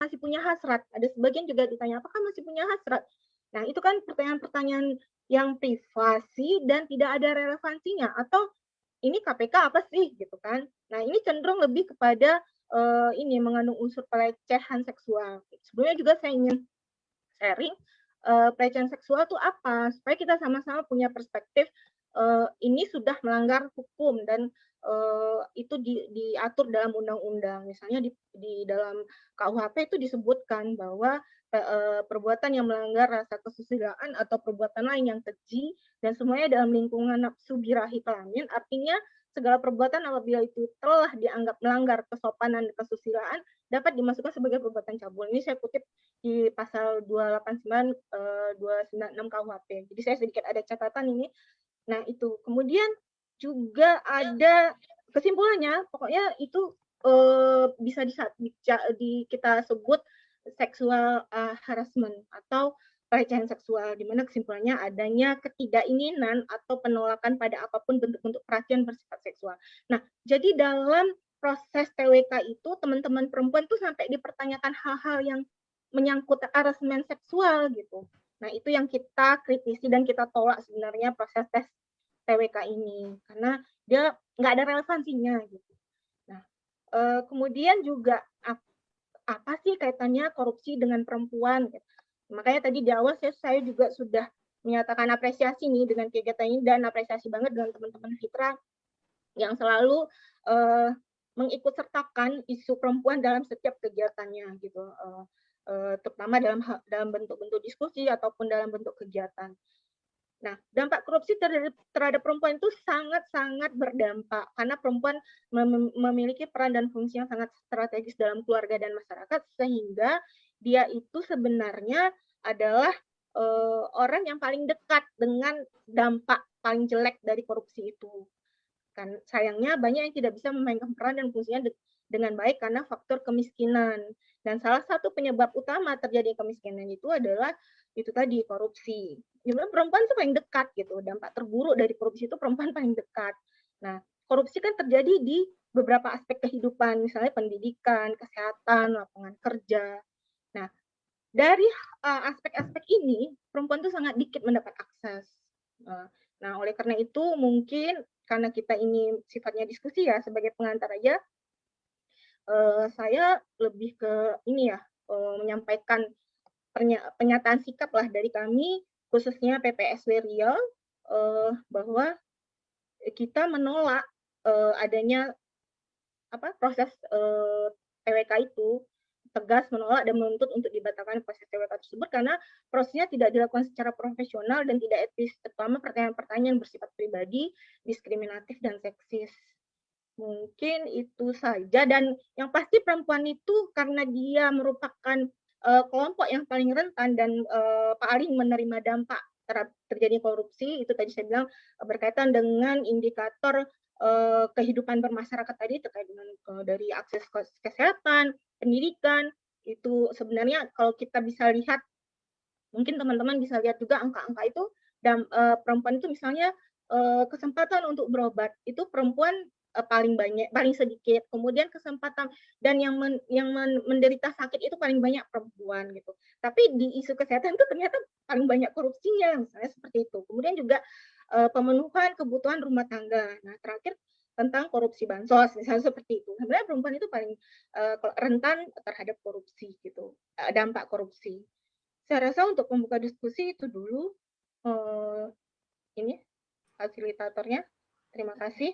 masih punya hasrat? Ada sebagian juga ditanya, apakah masih punya hasrat? Nah, itu kan pertanyaan-pertanyaan yang privasi dan tidak ada relevansinya, atau ini KPK apa sih gitu kan. Nah, ini cenderung lebih kepada ini mengandung unsur pelecehan seksual. Sebelumnya juga saya ingin sharing pelecehan seksual itu apa, supaya kita sama-sama punya perspektif ini sudah melanggar hukum dan itu diatur dalam undang-undang. Misalnya di dalam KUHP itu disebutkan bahwa perbuatan yang melanggar rasa kesusilaan atau perbuatan lain yang keji dan semuanya dalam lingkungan nafsu birahi kelamin, artinya segala perbuatan apabila itu telah dianggap melanggar kesopanan dan kesusilaan dapat dimasukkan sebagai perbuatan cabul. Ini saya kutip di pasal 289 296 KUHP. Jadi saya sedikit ada catatan ini. Nah, itu. Kemudian juga ada kesimpulannya, pokoknya itu bisa kita sebut seksual harassment atau pelecehan seksual, di mana kesimpulannya adanya ketidakinginan atau penolakan pada apapun bentuk-bentuk perhatian bersifat seksual. Nah, jadi dalam proses TWK itu teman-teman perempuan tuh sampai dipertanyakan hal-hal yang menyangkut harassment seksual gitu. Nah, itu yang kita kritisi dan kita tolak sebenarnya proses tes TWK ini karena dia nggak ada relevansinya gitu. Nah, kemudian juga apa sih kaitannya korupsi dengan perempuan? Gitu. Makanya tadi di awal saya juga sudah menyatakan apresiasi nih dengan kegiatan ini dan apresiasi banget dengan teman-teman Fitra yang selalu mengikut sertakan isu perempuan dalam setiap kegiatannya gitu, terutama dalam bentuk-bentuk diskusi ataupun dalam bentuk kegiatan. Nah, dampak korupsi terhadap perempuan itu sangat-sangat berdampak karena perempuan memiliki peran dan fungsi yang sangat strategis dalam keluarga dan masyarakat sehingga dia itu sebenarnya adalah orang yang paling dekat dengan dampak paling jelek dari korupsi itu. Kan sayangnya banyak yang tidak bisa memainkan peran dan fungsinya dengan baik karena faktor kemiskinan. Dan salah satu penyebab utama terjadi kemiskinan itu adalah itu tadi korupsi. Jadi perempuan itu paling dekat gitu. Dampak terburuk dari korupsi itu perempuan paling dekat. Nah, korupsi kan terjadi di beberapa aspek kehidupan, misalnya pendidikan, kesehatan, lapangan kerja. Nah, dari aspek-aspek ini perempuan itu sangat dikit mendapat akses. Nah, oleh karena itu mungkin karena kita ini sifatnya diskusi ya sebagai pengantar aja, saya lebih ke ini ya menyampaikan pernyataan sikap lah dari kami khususnya PPSW Riau bahwa kita menolak adanya proses TWK itu, tegas menolak dan menuntut untuk dibatalkan proses TWK tersebut karena prosesnya tidak dilakukan secara profesional dan tidak etis, terutama pertanyaan-pertanyaan bersifat pribadi, diskriminatif dan seksis. Mungkin itu saja dan yang pasti perempuan itu karena dia merupakan kelompok yang paling rentan dan paling menerima dampak terjadi korupsi, itu tadi saya bilang berkaitan dengan indikator kehidupan bermasyarakat tadi terkait dengan dari akses kesehatan, pendidikan, itu sebenarnya kalau kita bisa lihat, mungkin teman-teman bisa lihat juga angka-angka itu, dan perempuan itu misalnya kesempatan untuk berobat itu perempuan paling sedikit, kemudian kesempatan dan yang menderita sakit itu paling banyak perempuan gitu. Tapi di isu kesehatan itu ternyata paling banyak korupsinya, misalnya seperti itu. Kemudian juga pemenuhan kebutuhan rumah tangga. Nah, terakhir tentang korupsi bansos, misalnya seperti itu. Sebenarnya perempuan itu paling rentan terhadap korupsi gitu, dampak korupsi. Saya rasa untuk membuka diskusi itu dulu ini fasilitatornya. Terima kasih.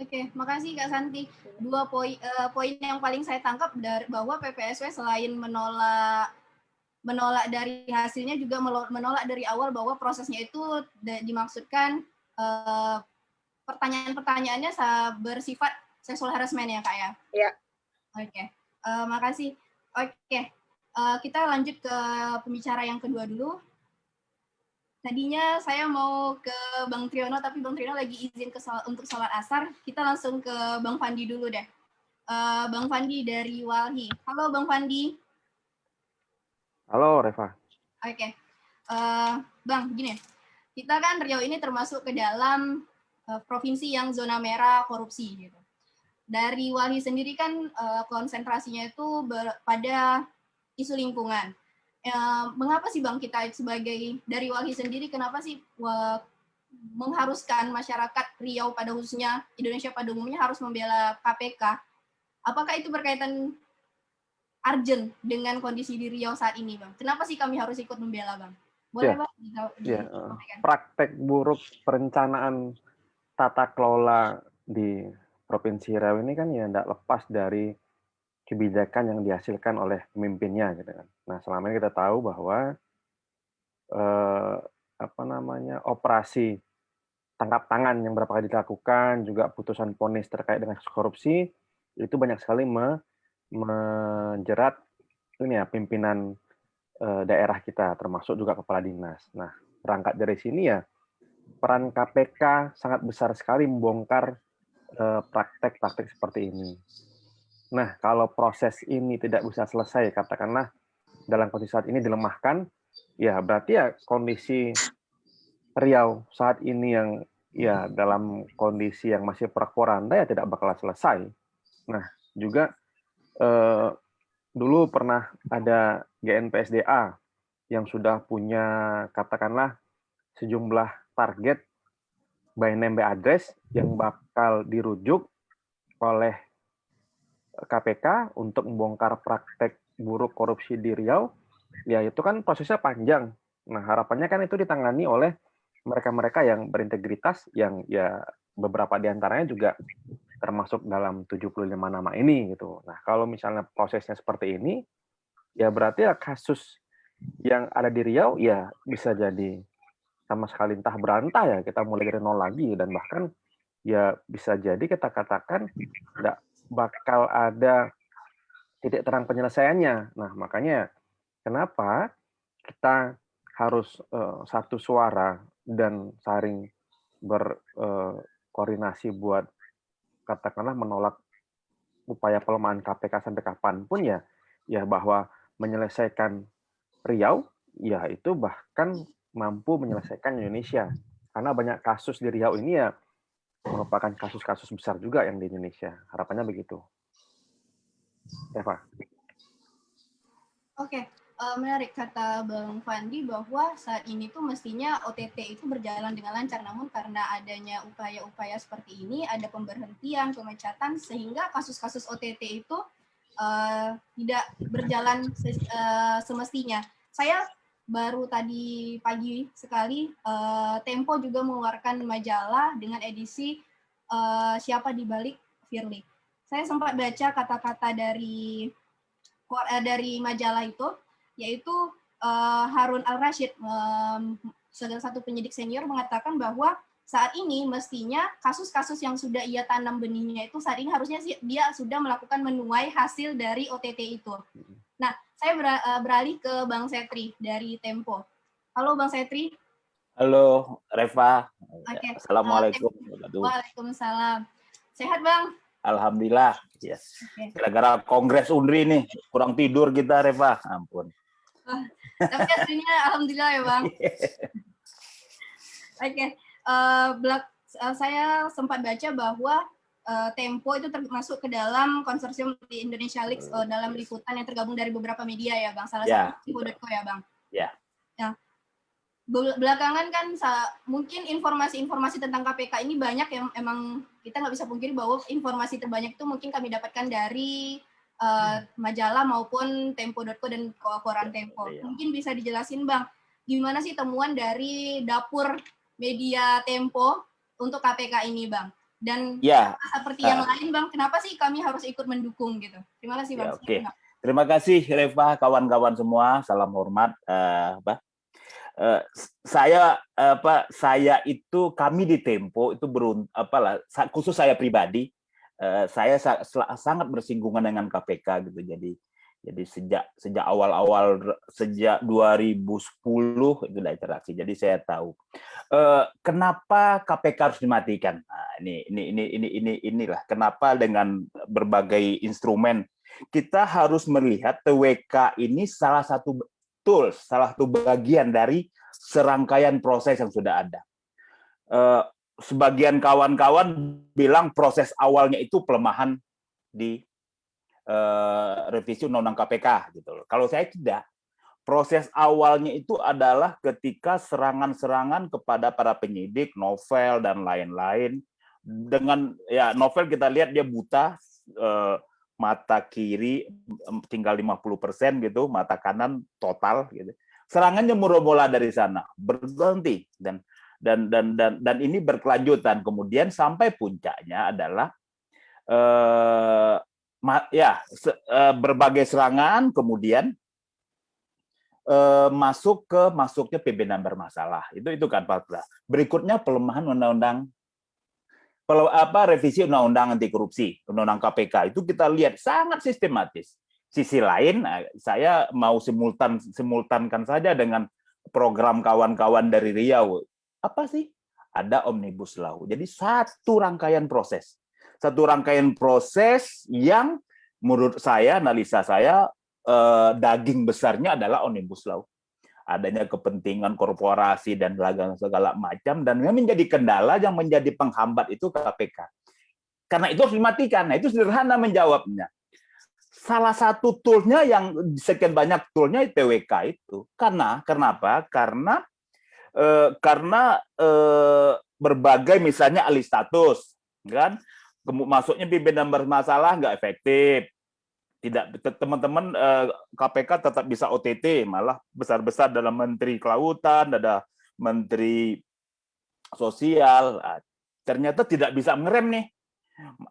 Oke, makasih Kak Santi. Dua poin yang paling saya tangkap dari bahwa PPSW selain menolak dari hasilnya juga menolak dari awal bahwa prosesnya itu dimaksudkan pertanyaan-pertanyaannya bersifat seksual harassment ya Kak ya? Ya. Oke, makasih. Oke, kita lanjut ke pembicara yang kedua dulu. Tadinya saya mau ke Bang Triono, tapi Bang Triono lagi izin untuk sholat asar. Kita langsung ke Bang Fandi dulu deh. Bang Fandi dari Walhi. Halo Bang Fandi. Halo Reva. Oke. Bang, gini. Kita kan Riau ini termasuk ke dalam provinsi yang zona merah korupsi gitu. dari Walhi sendiri kan konsentrasinya itu pada isu lingkungan. Mengapa sih Bang kita sebagai dari Walhi sendiri, kenapa sih mengharuskan masyarakat Riau pada khususnya Indonesia pada umumnya harus membela KPK? Apakah itu berkaitan urgent dengan kondisi di Riau saat ini, Bang? Kenapa sih kami harus ikut membela, Bang? Boleh, Bang? Praktek buruk perencanaan tata kelola di Provinsi Riau ini kan ya tidak lepas dari kebijakan yang dihasilkan oleh pemimpinnya, gitu kan. Nah, selama ini kita tahu bahwa operasi tangkap tangan yang berapa kali dilakukan, juga putusan vonis terkait dengan kasus korupsi itu banyak sekali menjerat pimpinan daerah kita, termasuk juga kepala dinas. Nah, berangkat dari sini ya peran KPK sangat besar sekali membongkar praktek-praktek seperti ini. Nah, kalau proses ini tidak bisa selesai, katakanlah dalam kondisi saat ini dilemahkan, ya berarti ya kondisi Riau saat ini yang ya dalam kondisi yang masih porak-poranda ya tidak bakal selesai. Nah, juga dulu pernah ada GNPSDA yang sudah punya katakanlah sejumlah target by name by address yang bakal dirujuk oleh KPK untuk membongkar praktek buruk korupsi di Riau, ya itu kan prosesnya panjang. Nah, harapannya kan itu ditangani oleh mereka-mereka yang berintegritas, yang ya beberapa di antaranya juga termasuk dalam 75 nama ini gitu. Nah, kalau misalnya prosesnya seperti ini, ya berarti ya kasus yang ada di Riau ya bisa jadi sama sekali entah berantah ya, kita mulai dari nol lagi, dan bahkan ya bisa jadi kita katakan tidak bakal ada titik terang penyelesaiannya. Nah, makanya kenapa kita harus satu suara dan saling berkoordinasi buat katakanlah menolak upaya pelemahan KPK sampai kapanpun ya bahwa menyelesaikan Riau ya itu bahkan mampu menyelesaikan Indonesia, karena banyak kasus di Riau ini ya merupakan kasus-kasus besar juga yang di Indonesia. Harapannya begitu. Eva. Oke, menarik kata Bang Fandi bahwa saat ini tuh mestinya OTT itu berjalan dengan lancar, namun karena adanya upaya-upaya seperti ini, ada pemberhentian, pemecatan, sehingga kasus-kasus OTT itu tidak berjalan semestinya. Saya baru tadi pagi sekali, Tempo juga mengeluarkan majalah dengan edisi Siapa di Balik Firly. Saya sempat baca kata-kata dari majalah itu, yaitu Harun Al-Rashid, salah satu penyidik senior, mengatakan bahwa saat ini mestinya kasus-kasus yang sudah ia tanam benihnya itu saat ini harusnya dia sudah melakukan menuai hasil dari OTT itu. Nah, saya beralih ke Bang Setri dari Tempo. Halo Bang Setri. Halo Reva. Okay. Assalamualaikum. Waalaikumsalam. Sehat Bang? Alhamdulillah. Yes. Gara-gara Kongres Unri nih, kurang tidur kita Reva. Ampun. Tapi aslinya alhamdulillah ya Bang. Oke. Saya sempat baca bahwa Tempo itu termasuk ke dalam konsorsium di Indonesia Leaks dalam liputan yang tergabung dari beberapa media ya Bang. Salah satu Tempo.co ya Bang. Ya. Nah, belakangan kan mungkin informasi-informasi tentang KPK ini banyak yang emang kita nggak bisa pungkiri bahwa informasi terbanyak itu mungkin kami dapatkan dari majalah maupun Tempo.co dan koran Tempo. Mungkin bisa dijelasin Bang, gimana sih temuan dari dapur media Tempo untuk KPK ini Bang? Dan seperti yang lain Bang, kenapa sih kami harus ikut mendukung gitu? Terima kasih Bang. Oke. Terima kasih Reva, kawan-kawan semua. Salam hormat. Kami di Tempo itu khusus saya pribadi, saya sangat bersinggungan dengan KPK gitu. Jadi sejak awal-awal, sejak 2010 itu ada interaksi. Jadi saya tahu kenapa KPK harus dimatikan. Nah, inilah kenapa dengan berbagai instrumen kita harus melihat TWK ini salah satu tools, salah satu bagian dari serangkaian proses yang sudah ada. sebagian kawan-kawan bilang proses awalnya itu pelemahan di revisi Undang-Undang KPK gitu loh. Kalau saya tidak. Proses awalnya itu adalah ketika serangan-serangan kepada para penyidik, novel dan lain-lain. Dengan ya novel kita lihat dia buta, mata kiri tinggal 50% gitu, mata kanan total gitu. Serangannya mula dari sana, berhenti dan ini berkelanjutan. Kemudian sampai puncaknya adalah berbagai serangan, kemudian masuknya pimpinan bermasalah. Itu kan Pak. Berikutnya pelemahan undang-undang revisi undang-undang anti korupsi, undang-undang KPK. Itu kita lihat sangat sistematis. Sisi lain, saya mau simultankan saja dengan program kawan-kawan dari Riau. Apa sih? Ada Omnibus Law. Jadi satu rangkaian proses. Satu rangkaian proses yang menurut saya, analisa saya, daging besarnya adalah Omnibus Law. Adanya kepentingan korporasi dan segala macam, dan yang menjadi kendala, yang menjadi penghambat itu KPK. Karena itu harus dimatikan. Nah, itu sederhana menjawabnya. Salah satu toolnya yang sekian banyak toolnya TWK itu. Kenapa? Karena berbagai misalnya alih status, kan? Masuknya pimpinan bermasalah nggak efektif. Tidak, teman-teman KPK tetap bisa OTT, malah besar-besar dalam Menteri Kelautan, ada Menteri Sosial, ternyata tidak bisa mengerem nih.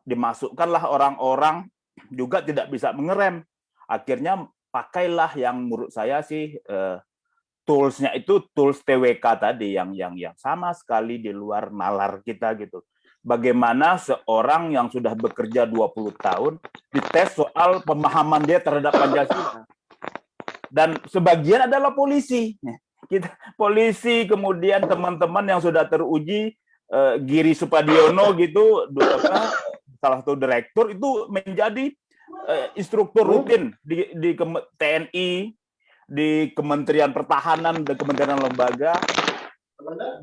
Dimasukkanlah orang-orang juga tidak bisa mengerem. Akhirnya pakailah yang menurut saya sih toolsnya itu tools TWK tadi yang sama sekali di luar nalar kita gitu. Bagaimana seorang yang sudah bekerja 20 tahun dites soal pemahaman dia terhadap Pancasila. Dan sebagian adalah polisi. Polisi, kemudian teman-teman yang sudah teruji, Giri Supadiono gitu, salah satu direktur, itu menjadi instruktur rutin di TNI, di Kementerian Pertahanan, dan Kementerian Lembaga.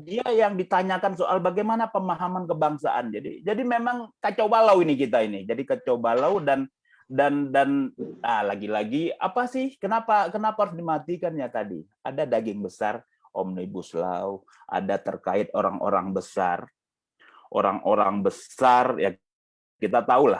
Dia yang ditanyakan soal bagaimana pemahaman kebangsaan. Jadi memang kacau balau ini kita ini. Jadi kacau balau dan lagi-lagi apa sih? Kenapa harus dimatikan ya tadi? Ada daging besar Omnibus Law, ada terkait orang-orang besar. Orang-orang besar ya kita tahulah.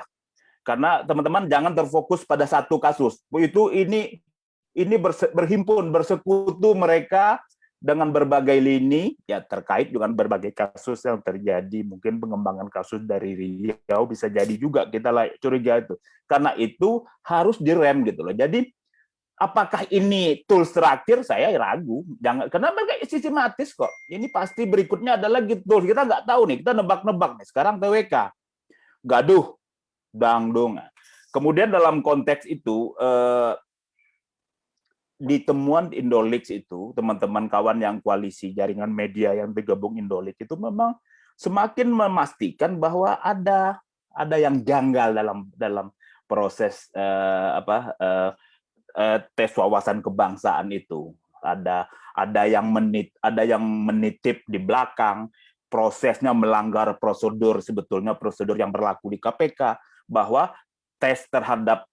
Karena teman-teman jangan terfokus pada satu kasus. Ini berhimpun, bersekutu mereka dengan berbagai lini, ya terkait dengan berbagai kasus yang terjadi, mungkin pengembangan kasus dari Riau bisa jadi juga kita curiga itu. Karena itu harus direm gitu loh. Jadi apakah ini tools terakhir? Saya ragu. Jangan, karena mereka sistematis kok. Ini pasti berikutnya adalah tools. Kita nggak tahu nih, kita nebak-nebak nih. Sekarang TWK, gaduh, dangdung. Kemudian dalam konteks itu, di temuan Indolix itu, teman-teman kawan yang koalisi jaringan media yang bergabung Indolix itu memang semakin memastikan bahwa ada yang janggal dalam proses tes wawasan kebangsaan itu. Ada yang menitip di belakang, prosesnya melanggar prosedur, sebetulnya prosedur yang berlaku di KPK, bahwa tes terhadap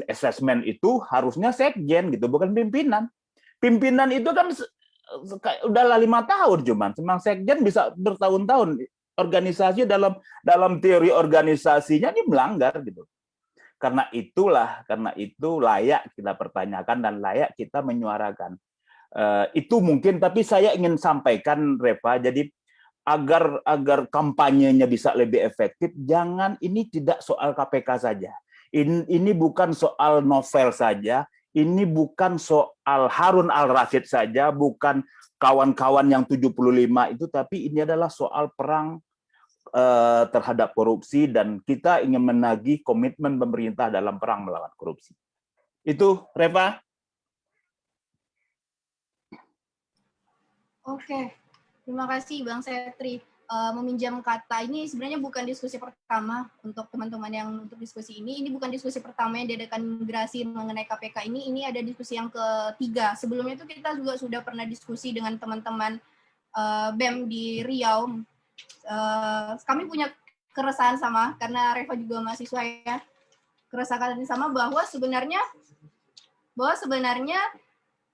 asesmen itu harusnya sekjen gitu, bukan pimpinan. Pimpinan itu kan udahlah 5 tahun cuman sekjen bisa bertahun-tahun. Organisasi dalam teori organisasinya ini melanggar gitu. Karena itu layak kita pertanyakan dan layak kita menyuarakan. Itu mungkin, tapi saya ingin sampaikan Reva, jadi agar kampanyenya bisa lebih efektif, jangan ini tidak soal KPK saja. Ini bukan soal novel saja, ini bukan soal Harun Al-Rasyid saja, bukan kawan-kawan yang 75 itu, tapi ini adalah soal perang terhadap korupsi, dan kita ingin menagih komitmen pemerintah dalam perang melawan korupsi. Itu, Reva. Oke. Terima kasih Bang Setri. Meminjam kata ini sebenarnya bukan diskusi pertama untuk teman-teman yang untuk diskusi ini. Ini bukan diskusi pertama yang diadakan migrasi mengenai KPK ini. Ini ada diskusi yang ketiga. Sebelumnya itu kita juga sudah pernah diskusi dengan teman-teman BEM di Riau Kami punya keresahan sama, karena Reva juga mahasiswa ya, keresahan sama bahwa sebenarnya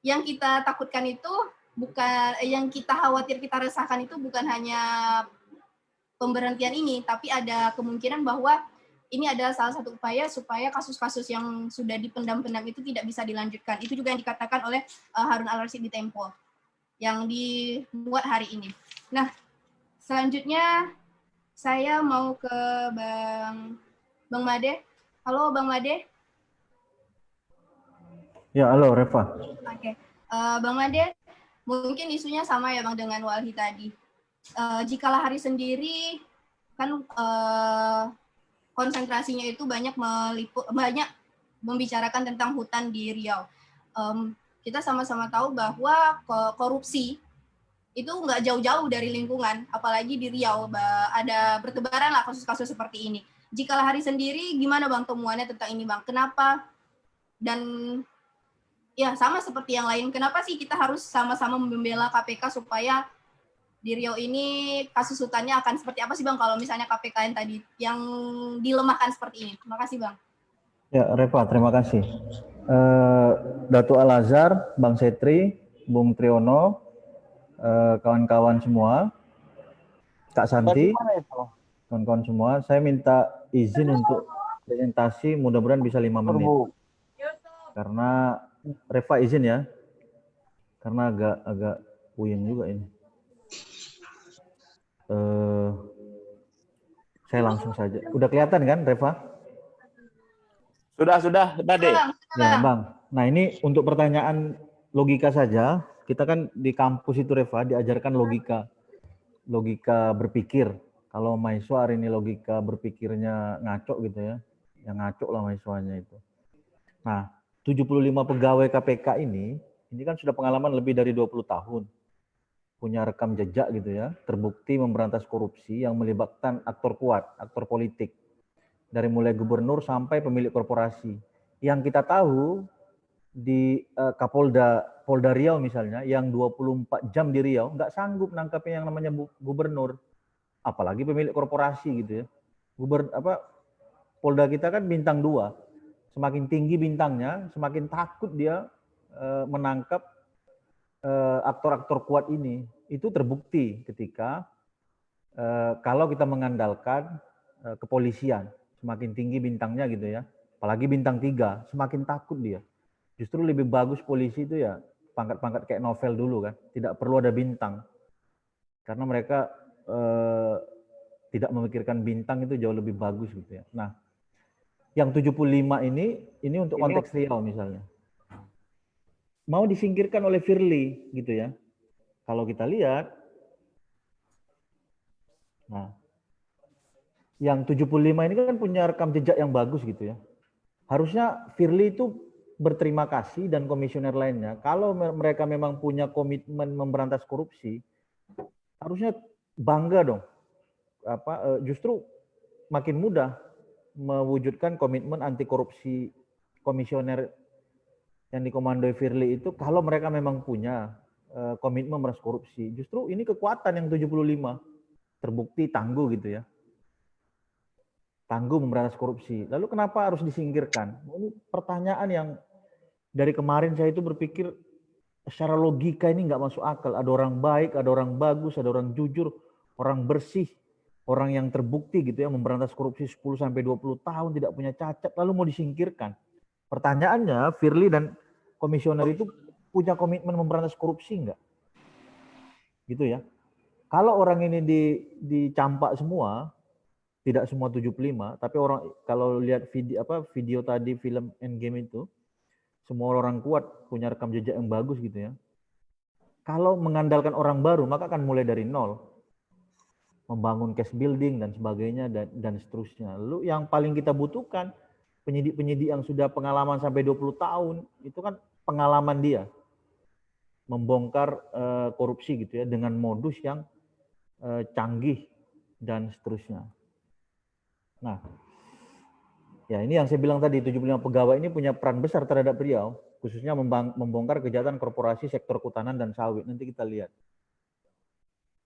yang kita takutkan itu bukan, yang kita khawatir, kita resahkan itu bukan hanya pemberhentian ini, tapi ada kemungkinan bahwa ini adalah salah satu upaya supaya kasus-kasus yang sudah dipendam-pendam itu tidak bisa dilanjutkan. Itu juga yang dikatakan oleh Harun Al-Rashid di Tempo yang dimuat hari ini. Nah, selanjutnya saya mau ke Bang Made. Halo Bang Made. Ya, halo Reva. Oke. Bang Made, mungkin isunya sama ya Bang dengan Walhi tadi. Jikalah hari sendiri kan konsentrasinya itu banyak membicarakan tentang hutan di Riau. Kita sama-sama tahu bahwa korupsi itu nggak jauh-jauh dari lingkungan, apalagi di Riau ada bertebaran lah kasus-kasus seperti ini. Jikalah hari sendiri, gimana Bang temuannya tentang ini Bang? Kenapa? Dan ya sama seperti yang lain, kenapa sih kita harus sama-sama membela KPK supaya di Riau ini kasus hutannya akan seperti apa sih Bang kalau misalnya KPK yang tadi yang dilemahkan seperti ini? Terima kasih Bang. Ya Reva, terima kasih. Datuk Al-Azhar, Bang Setri, Bung Triyono, kawan-kawan semua, Kak Santi, kawan-kawan semua, saya minta izin untuk presentasi, mudah-mudahan bisa 5 menit. Karena Reva izin ya, karena agak puyeng juga ini. Saya langsung saja. Udah kelihatan kan Reva? Sudah, Made. Ya, Bang. Nah, ini untuk pertanyaan logika saja. Kita kan di kampus itu Reva diajarkan logika berpikir. Kalau mahasiswa hari ini logika berpikirnya ngaco gitu ya. Yang ngaco lah mahasiswanya itu. Nah, 75 pegawai KPK ini kan sudah pengalaman lebih dari 20 tahun. Punya rekam jejak gitu ya, terbukti memberantas korupsi yang melibatkan aktor kuat, aktor politik. Dari mulai gubernur sampai pemilik korporasi. Yang kita tahu di Polda Riau misalnya, yang 24 jam di Riau, nggak sanggup nangkapnya yang namanya gubernur. Apalagi pemilik korporasi gitu ya. Polda kita kan bintang 2. Semakin tinggi bintangnya, semakin takut dia menangkap aktor-aktor kuat ini. Itu terbukti ketika kalau kita mengandalkan kepolisian. Semakin tinggi bintangnya gitu ya, apalagi bintang 3, semakin takut dia. Justru lebih bagus polisi itu ya pangkat-pangkat kayak novel dulu kan, tidak perlu ada bintang. Karena mereka tidak memikirkan bintang itu jauh lebih bagus gitu ya. Nah, yang 75 ini untuk konteks Riau misalnya. Mau disingkirkan oleh Firly gitu ya. Kalau kita lihat, nah, yang 75 ini kan punya rekam jejak yang bagus gitu ya. Harusnya Firly itu berterima kasih dan komisioner lainnya. Kalau mereka memang punya komitmen memberantas korupsi, harusnya bangga dong. Justru makin mudah mewujudkan komitmen anti korupsi komisioner yang dikomandoi Firly itu kalau mereka memang punya komitmen memberantas korupsi. Justru ini kekuatan yang 75. Terbukti tangguh gitu ya. Tangguh memberantas korupsi. Lalu kenapa harus disingkirkan? Ini pertanyaan yang dari kemarin saya itu berpikir secara logika ini nggak masuk akal. Ada orang baik, ada orang bagus, ada orang jujur, orang bersih, orang yang terbukti gitu ya memberantas korupsi 10-20 tahun tidak punya cacat, lalu mau disingkirkan. Pertanyaannya, Firly dan komisioner itu punya komitmen memberantas korupsi nggak? Gitu ya. Kalau orang ini dicampak semua, tidak semua 75, tapi orang kalau lihat video tadi film Endgame itu, semua orang kuat punya rekam jejak yang bagus gitu ya. Kalau mengandalkan orang baru, maka akan mulai dari nol. Membangun case building dan sebagainya dan seterusnya. Lalu yang paling kita butuhkan penyidik-penyidik yang sudah pengalaman sampai 20 tahun, itu kan pengalaman dia membongkar korupsi gitu ya dengan modus yang canggih dan seterusnya. Nah, ya ini yang saya bilang tadi, 75 pegawai ini punya peran besar terhadap Riau, khususnya membongkar kejahatan korporasi sektor kehutanan dan sawit. Nanti kita lihat.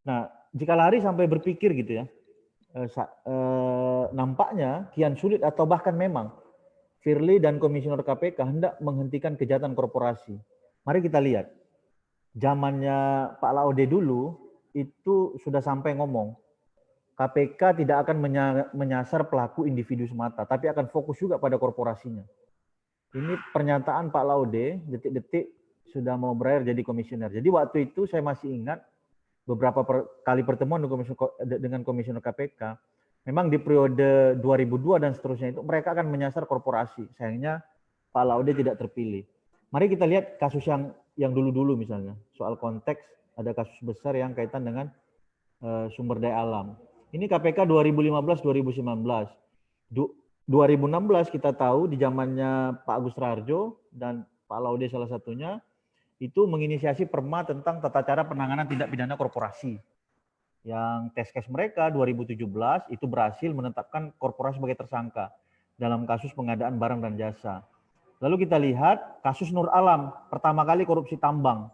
Nah, jika lari sampai berpikir gitu ya, nampaknya kian sulit atau bahkan memang Firly dan Komisioner KPK hendak menghentikan kejahatan korporasi. Mari kita lihat, zamannya Pak Laude dulu itu sudah sampai ngomong, KPK tidak akan menyasar pelaku individu semata, tapi akan fokus juga pada korporasinya. Ini pernyataan Pak Laude detik-detik sudah mau berakhir jadi komisioner. Jadi waktu itu saya masih ingat beberapa kali pertemuan dengan komisioner KPK, memang di periode 2002 dan seterusnya itu mereka akan menyasar korporasi. Sayangnya Pak Laude tidak terpilih. Mari kita lihat kasus yang dulu-dulu misalnya. Soal konteks ada kasus besar yang kaitan dengan sumber daya alam. Ini KPK 2015-2019. 2016 kita tahu di zamannya Pak Agus Raharjo dan Pak Laude salah satunya itu menginisiasi perma tentang tata cara penanganan tindak pidana korporasi. Yang test case mereka 2017 itu berhasil menetapkan korporasi sebagai tersangka dalam kasus pengadaan barang dan jasa. Lalu kita lihat kasus Nur Alam, pertama kali korupsi tambang.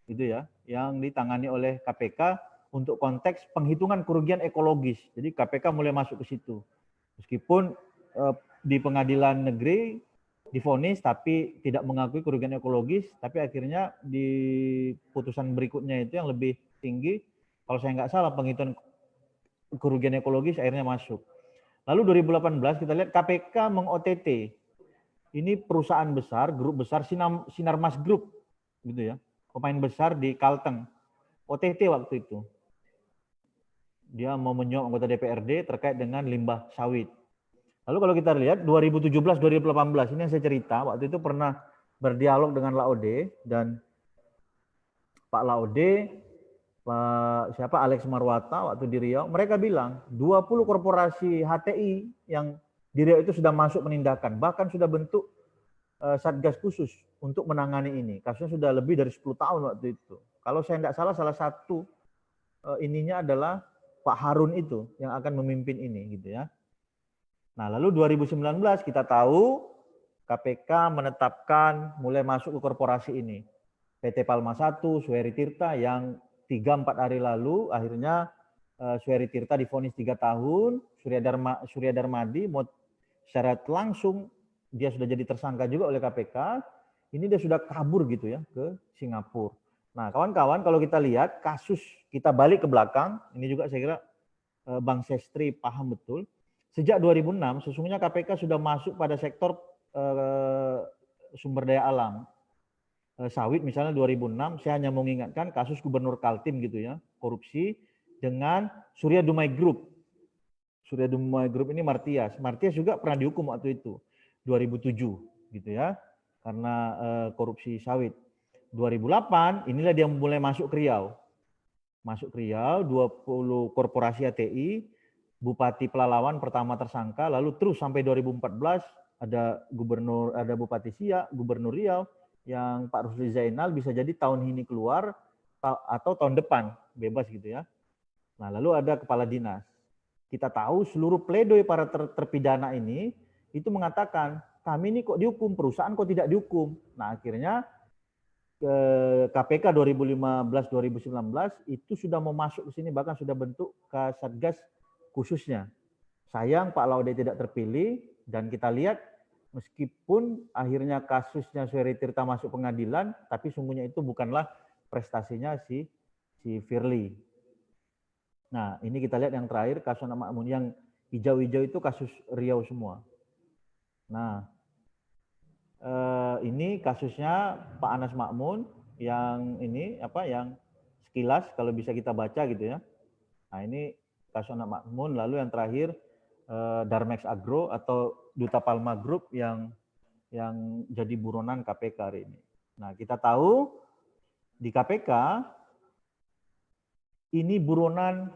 Itu ya, yang ditangani oleh KPK untuk konteks penghitungan kerugian ekologis. Jadi KPK mulai masuk ke situ. Meskipun di pengadilan negeri divonis tapi tidak mengakui kerugian ekologis, tapi akhirnya di putusan berikutnya itu yang lebih tinggi, kalau saya nggak salah penghitungan kerugian ekologis akhirnya masuk. Lalu 2018 kita lihat KPK meng-OTT. Ini perusahaan besar, grup besar Sinarmas Group gitu ya. Pemain besar di Kalteng. OTT waktu itu. Dia mau menyuap anggota DPRD terkait dengan limbah sawit. Lalu kalau kita lihat 2017-2018 ini yang saya cerita, waktu itu pernah berdialog dengan Laude dan Pak Laude, Pak Alex Marwata waktu di Riau, mereka bilang 20 korporasi HTI yang di Riau itu sudah masuk penindakan, bahkan sudah bentuk satgas khusus untuk menangani ini. Kasusnya sudah lebih dari 10 tahun waktu itu. Kalau saya tidak salah satu ininya adalah Pak Harun itu yang akan memimpin ini gitu ya. Nah, lalu 2019 kita tahu KPK menetapkan mulai masuk ke korporasi ini. PT Palma 1, Suheri Tirta yang 3-4 hari lalu akhirnya Suheri Tirta divonis 3 tahun, Surya Darmadi secara langsung dia sudah jadi tersangka juga oleh KPK. Ini dia sudah kabur gitu ya ke Singapura. Nah, kawan-kawan kalau kita lihat kasus kita balik ke belakang, ini juga saya kira Bang Sestri paham betul. Sejak 2006 sesungguhnya KPK sudah masuk pada sektor sumber daya alam. Sawit misalnya 2006, saya hanya mau mengingatkan kasus Gubernur Kaltim gitu ya, korupsi dengan Surya Dumai Group. Surya Dumai Group ini Martias. Martias juga pernah dihukum waktu itu, 2007 gitu ya, karena korupsi sawit. 2008 inilah dia mulai masuk ke Riau. Masuk ke Riau, 20 korporasi ATI, Bupati Pelalawan pertama tersangka, lalu terus sampai 2014 ada Bupati Siak, Gubernur Riau, yang Pak Rusli Zainal bisa jadi tahun ini keluar atau tahun depan bebas gitu ya. Nah, lalu ada kepala dinas. Kita tahu seluruh pledoi para terpidana ini itu mengatakan kami ini kok dihukum, perusahaan kok tidak dihukum. Nah, akhirnya KPK 2015-2019 itu sudah mau masuk ke sini, bahkan sudah bentuk Satgas khususnya. Sayang Pak Laude tidak terpilih dan kita lihat meskipun akhirnya kasusnya Suheri Tirta masuk pengadilan, tapi sungguhnya itu bukanlah prestasinya si Firly. Nah, ini kita lihat yang terakhir kasus Anak Makmun, yang hijau-hijau itu kasus Riau semua. Nah, ini kasusnya Pak Anas Makmun yang ini yang sekilas kalau bisa kita baca gitu ya. Nah, ini kasus Anak Makmun, lalu yang terakhir Darmex Agro atau Duta Palma Group yang jadi buronan KPK hari ini. Nah, kita tahu di KPK ini buronan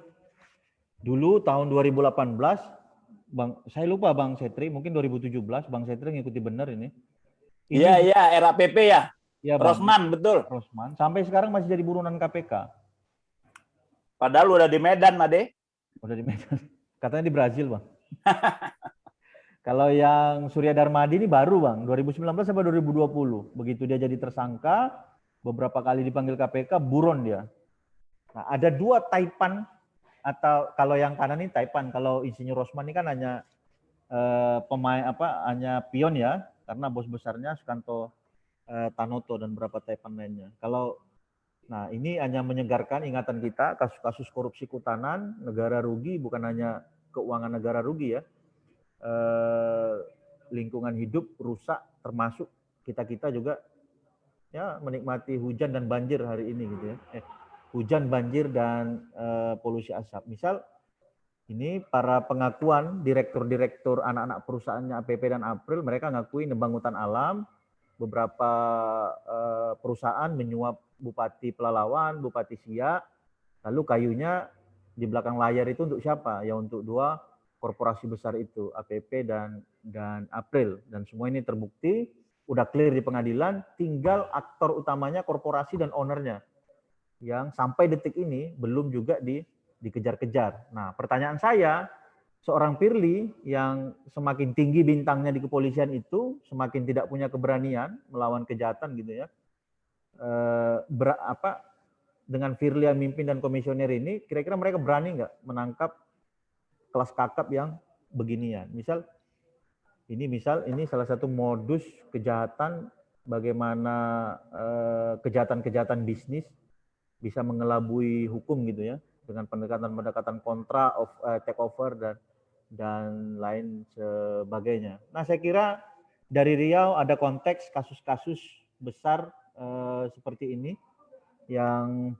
dulu tahun 2018, saya lupa Bang Setri, mungkin 2017 Bang Setri ngikuti benar ini. Iya, RAPP ya. Ya, Rosman, betul. Rosman. Sampai sekarang masih jadi buronan KPK. Padahal udah di Medan, Made. Udah di Medan. Katanya di Brazil, Bang. Kalau yang Surya Darmadi ini baru, Bang. 2019 sampai 2020. Begitu dia jadi tersangka, beberapa kali dipanggil KPK, buron dia. Nah, ada 2 taipan, atau kalau yang kanan ini taipan, kalau Insinyur Rosman ini kan hanya pemain hanya pion ya, karena bos besarnya Sukanto Tanoto dan beberapa taipan lainnya. Nah, ini hanya menyegarkan ingatan kita, kasus-kasus korupsi kehutanan, negara rugi, bukan hanya keuangan negara rugi ya, lingkungan hidup rusak, termasuk kita juga ya menikmati hujan dan banjir hari ini gitu ya. Hujan, banjir, dan polusi asap. Misal ini para pengakuan direktur-direktur anak-anak perusahaannya APP dan April, mereka ngakui nebang hutan alam, beberapa perusahaan menyuap Bupati Pelalawan, Bupati Siak, lalu kayunya di belakang layar itu untuk siapa? Ya untuk 2 korporasi besar itu, APP dan April. Dan semua ini terbukti, udah clear di pengadilan, tinggal aktor utamanya korporasi dan ownernya yang sampai detik ini belum juga dikejar-kejar. Nah, pertanyaan saya, seorang Firly yang semakin tinggi bintangnya di kepolisian itu, semakin tidak punya keberanian melawan kejahatan gitu ya. Dengan Firly yang mimpin dan komisioner ini, kira-kira mereka berani nggak menangkap kelas kakap yang beginian? Misal ini salah satu modus kejahatan, bagaimana kejahatan-kejahatan bisnis bisa mengelabui hukum gitu ya, dengan pendekatan-pendekatan kontra, take over dan lain sebagainya. Nah, saya kira dari Riau ada konteks kasus-kasus besar seperti ini yang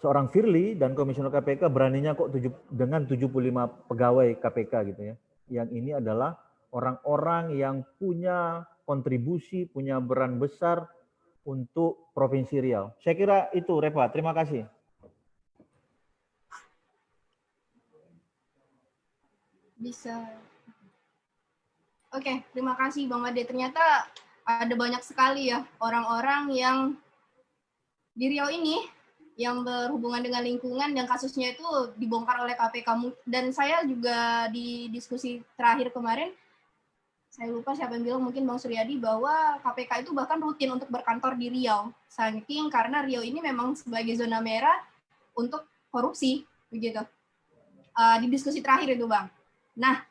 seorang Firly dan komisioner KPK beraninya kok dengan 75 pegawai KPK gitu ya. Yang ini adalah orang-orang yang punya kontribusi, punya peran besar untuk Provinsi Riau. Saya kira itu, Reva. Terima kasih. Bisa. Oke, terima kasih Bang Ade. Ternyata ada banyak sekali ya orang-orang yang di Riau ini yang berhubungan dengan lingkungan dan kasusnya itu dibongkar oleh KPK. Dan saya juga di diskusi terakhir kemarin, saya lupa siapa yang bilang, mungkin Bang Suryadi, bahwa KPK itu bahkan rutin untuk berkantor di Riau. Saking karena Riau ini memang sebagai zona merah untuk korupsi, begitu. Di diskusi terakhir itu, Bang. Nah,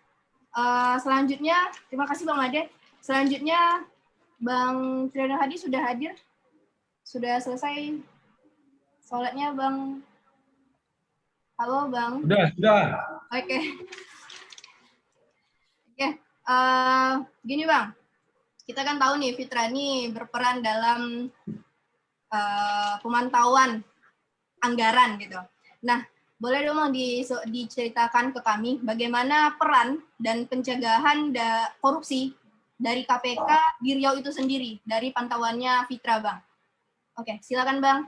selanjutnya, terima kasih Bang Ade. Selanjutnya, Bang Triyono Hadi sudah hadir. Sudah selesai sholatnya, Bang. Halo, Bang. Sudah. Oke. Gini Bang, kita kan tahu nih Fitra ini berperan dalam pemantauan anggaran gitu. Nah, boleh dong Bang diceritakan ke kami bagaimana peran dan pencegahan korupsi dari KPK di Riau itu sendiri, dari pantauannya Fitra Bang. Oke, silakan Bang.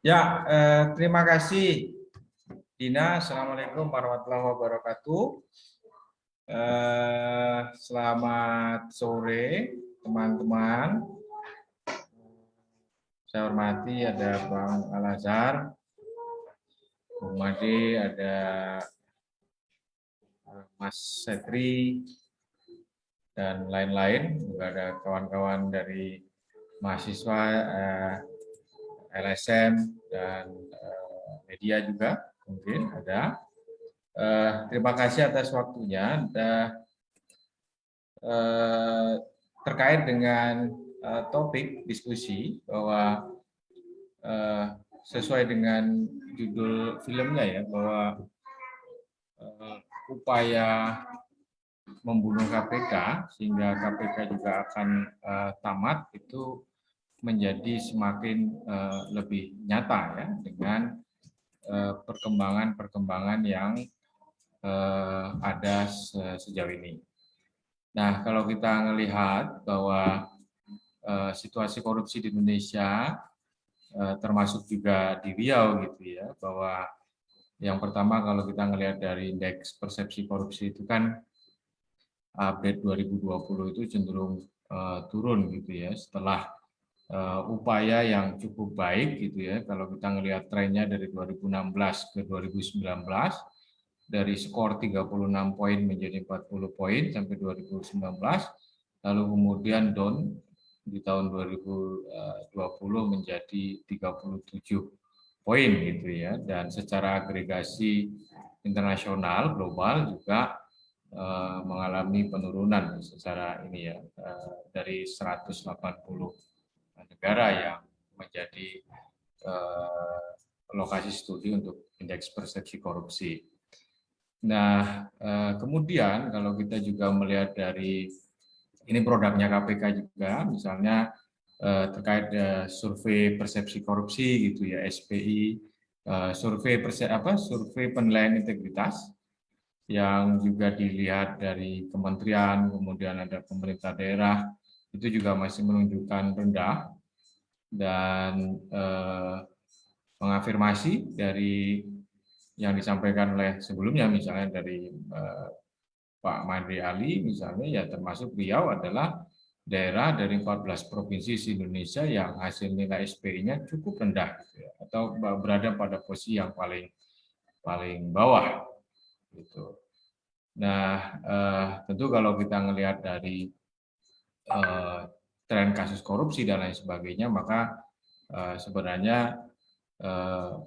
Ya, terima kasih Dina. Assalamualaikum warahmatullahi wabarakatuh. Selamat sore teman-teman. Saya hormati ada Bang Al-Azhar, Bung Made, ada Mas Setri, dan lain-lain. Juga ada kawan-kawan dari mahasiswa LSM dan media juga mungkin ada. Terima kasih atas waktunya. Terkait dengan topik diskusi, bahwa sesuai dengan judul filmnya ya, bahwa upaya membunuh KPK sehingga KPK juga akan tamat itu menjadi semakin lebih nyata ya, dengan perkembangan-perkembangan yang ada sejauh ini. Nah, kalau kita melihat bahwa situasi korupsi di Indonesia, termasuk juga di Riau gitu ya, bahwa yang pertama kalau kita melihat dari indeks persepsi korupsi itu kan update 2020 itu cenderung turun gitu ya, setelah upaya yang cukup baik gitu ya. Kalau kita melihat trennya dari 2016 ke 2019, dari skor 36 poin menjadi 40 poin sampai 2019, lalu kemudian down di tahun 2020 menjadi 37 poin gitu ya, dan secara agregasi internasional global juga mengalami penurunan secara ini ya, dari 180 negara yang menjadi lokasi studi untuk indeks persepsi korupsi. Nah, kemudian kalau kita juga melihat dari ini produknya KPK juga, misalnya terkait survei persepsi korupsi gitu ya, SPI, survei penilaian integritas yang juga dilihat dari kementerian, kemudian ada pemerintah daerah, itu juga masih menunjukkan rendah, dan mengafirmasi dari yang disampaikan oleh sebelumnya, misalnya dari Pak Madri Ali misalnya, ya termasuk Riau adalah daerah dari 14 provinsi di Indonesia yang hasil nilai SPI-nya cukup rendah gitu ya, atau berada pada posisi yang paling bawah gitu. Nah, tentu kalau kita melihat dari tren kasus korupsi dan lain sebagainya, maka sebenarnya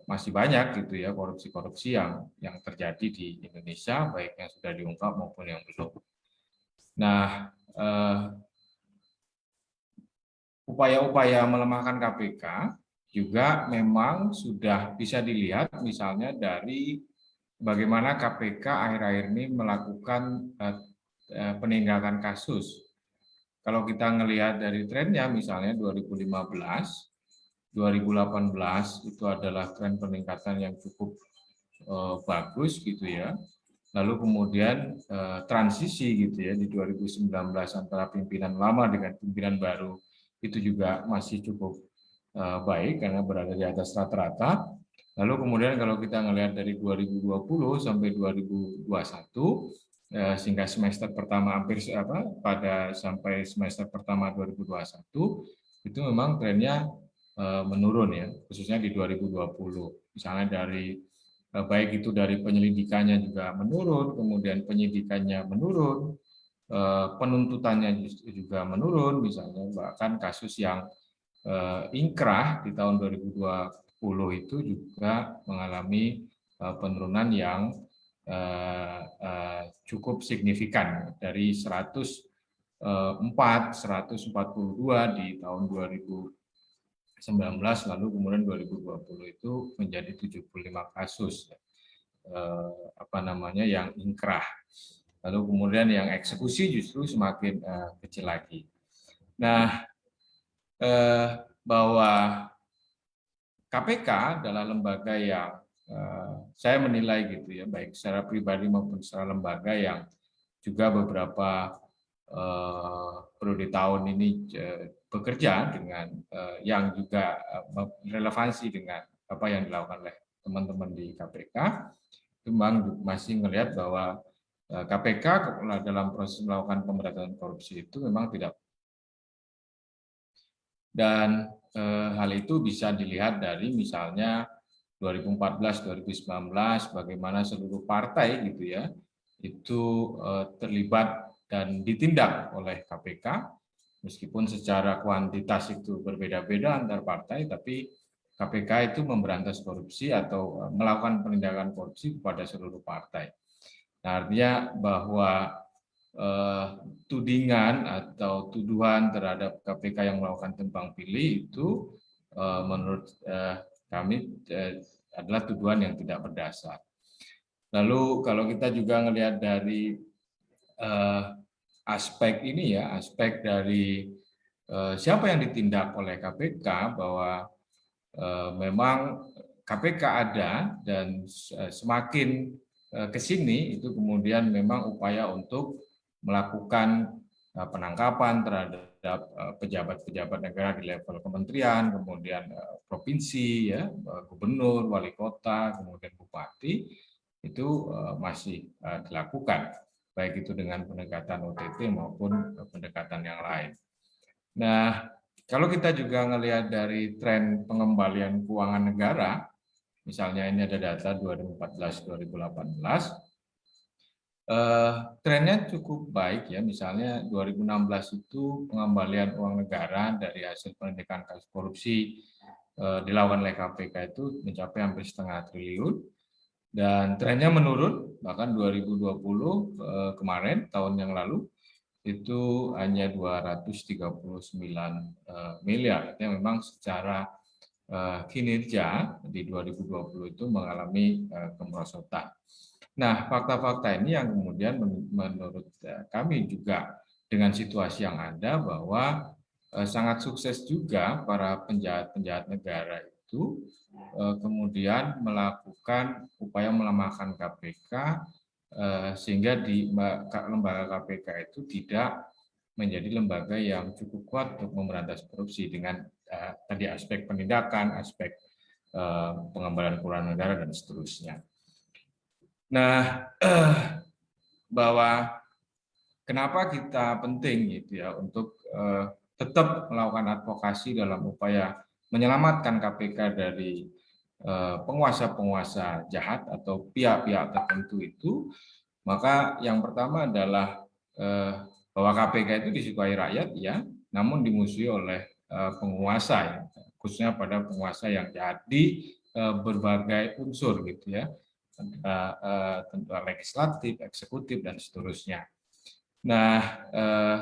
masih banyak gitu ya korupsi-korupsi yang terjadi di Indonesia, baik yang sudah diungkap maupun yang belum. Nah, upaya-upaya melemahkan KPK juga memang sudah bisa dilihat misalnya dari bagaimana KPK akhir-akhir ini melakukan penindakan kasus. Kalau kita melihat dari trennya, misalnya 2015, 2018 itu adalah tren peningkatan yang cukup bagus gitu ya. Lalu kemudian transisi gitu ya di 2019 antara pimpinan lama dengan pimpinan baru itu juga masih cukup baik karena berada di atas rata-rata. Lalu kemudian kalau kita melihat dari 2020 sampai 2021 sehingga semester pertama sampai semester pertama 2021 itu memang trennya menurun ya, khususnya di 2020. Misalnya dari baik itu dari penyelidikannya juga menurun, kemudian penyidikannya menurun, penuntutannya juga menurun, misalnya bahkan kasus yang ingkrah di tahun 2020 itu juga mengalami penurunan yang cukup signifikan dari 142 di tahun 2019, lalu kemudian 2020 itu menjadi 75 kasus yang ingkrah. Lalu kemudian yang eksekusi justru semakin kecil lagi. Nah, bahwa KPK adalah lembaga yang saya menilai gitu ya, baik secara pribadi maupun secara lembaga yang juga beberapa periode tahun ini bekerja dengan yang juga relevansi dengan apa yang dilakukan oleh teman-teman di KPK, memang masih melihat bahwa KPK dalam proses melakukan pemberantasan korupsi itu memang tidak, dan hal itu bisa dilihat dari misalnya 2014-2019 bagaimana seluruh partai gitu ya itu terlibat dan ditindak oleh KPK, meskipun secara kuantitas itu berbeda-beda antar partai, tapi KPK itu memberantas korupsi atau melakukan penindakan korupsi kepada seluruh partai. Nah, artinya bahwa tudingan atau tuduhan terhadap KPK yang melakukan tebang pilih itu menurut kami adalah tuduhan yang tidak berdasar. Lalu kalau kita juga melihat dari aspek ini ya, aspek dari siapa yang ditindak oleh KPK, bahwa memang KPK ada dan semakin ke sini itu kemudian memang upaya untuk melakukan penangkapan terhadap pejabat-pejabat negara di level kementerian, kemudian provinsi, ya, gubernur, wali kota, kemudian bupati, itu masih dilakukan, baik itu dengan pendekatan OTT maupun pendekatan yang lain. Nah, kalau kita juga melihat dari tren pengembalian keuangan negara, misalnya ini ada data 2014-2018, Trennya cukup baik ya, misalnya 2016 itu pengembalian uang negara dari hasil penindakan kasus korupsi dilakukan oleh KPK itu mencapai hampir 0,5 triliun, dan trennya menurun, bahkan 2020 kemarin, tahun yang lalu, itu hanya 239 miliar. Itu memang secara kinerja di 2020 itu mengalami kemerosotan. Nah, fakta-fakta ini yang kemudian menurut kami juga dengan situasi yang ada bahwa sangat sukses juga para penjahat-penjahat negara itu kemudian melakukan upaya melemahkan KPK sehingga di lembaga KPK itu tidak menjadi lembaga yang cukup kuat untuk memberantas korupsi dengan tadi aspek penindakan, aspek pengembalian keuangan negara dan seterusnya. Nah, bahwa kenapa kita penting gitu ya untuk tetap melakukan advokasi dalam upaya menyelamatkan KPK dari penguasa-penguasa jahat atau pihak-pihak tertentu itu, maka yang pertama adalah bahwa KPK itu disukai rakyat ya, namun dimusuhi oleh penguasa ya, khususnya pada penguasa yang jahat di berbagai unsur gitu ya. Tentu legislatif, eksekutif, dan seterusnya. Nah,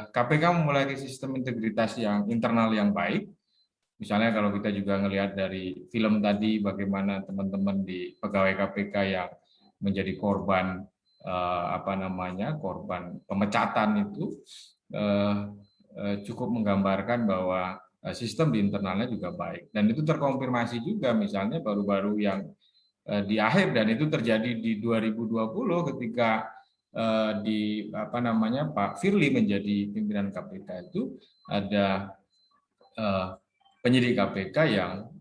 KPK memiliki sistem integritas yang internal yang baik. Misalnya kalau kita juga melihat dari film tadi, bagaimana teman-teman di pegawai KPK yang menjadi korban korban pemecatan itu cukup menggambarkan bahwa sistem di internalnya juga baik. Dan itu terkonfirmasi juga, misalnya baru-baru yang di akhir, dan itu terjadi di 2020 ketika Pak Firly menjadi pimpinan KPK, itu ada penyidik KPK yang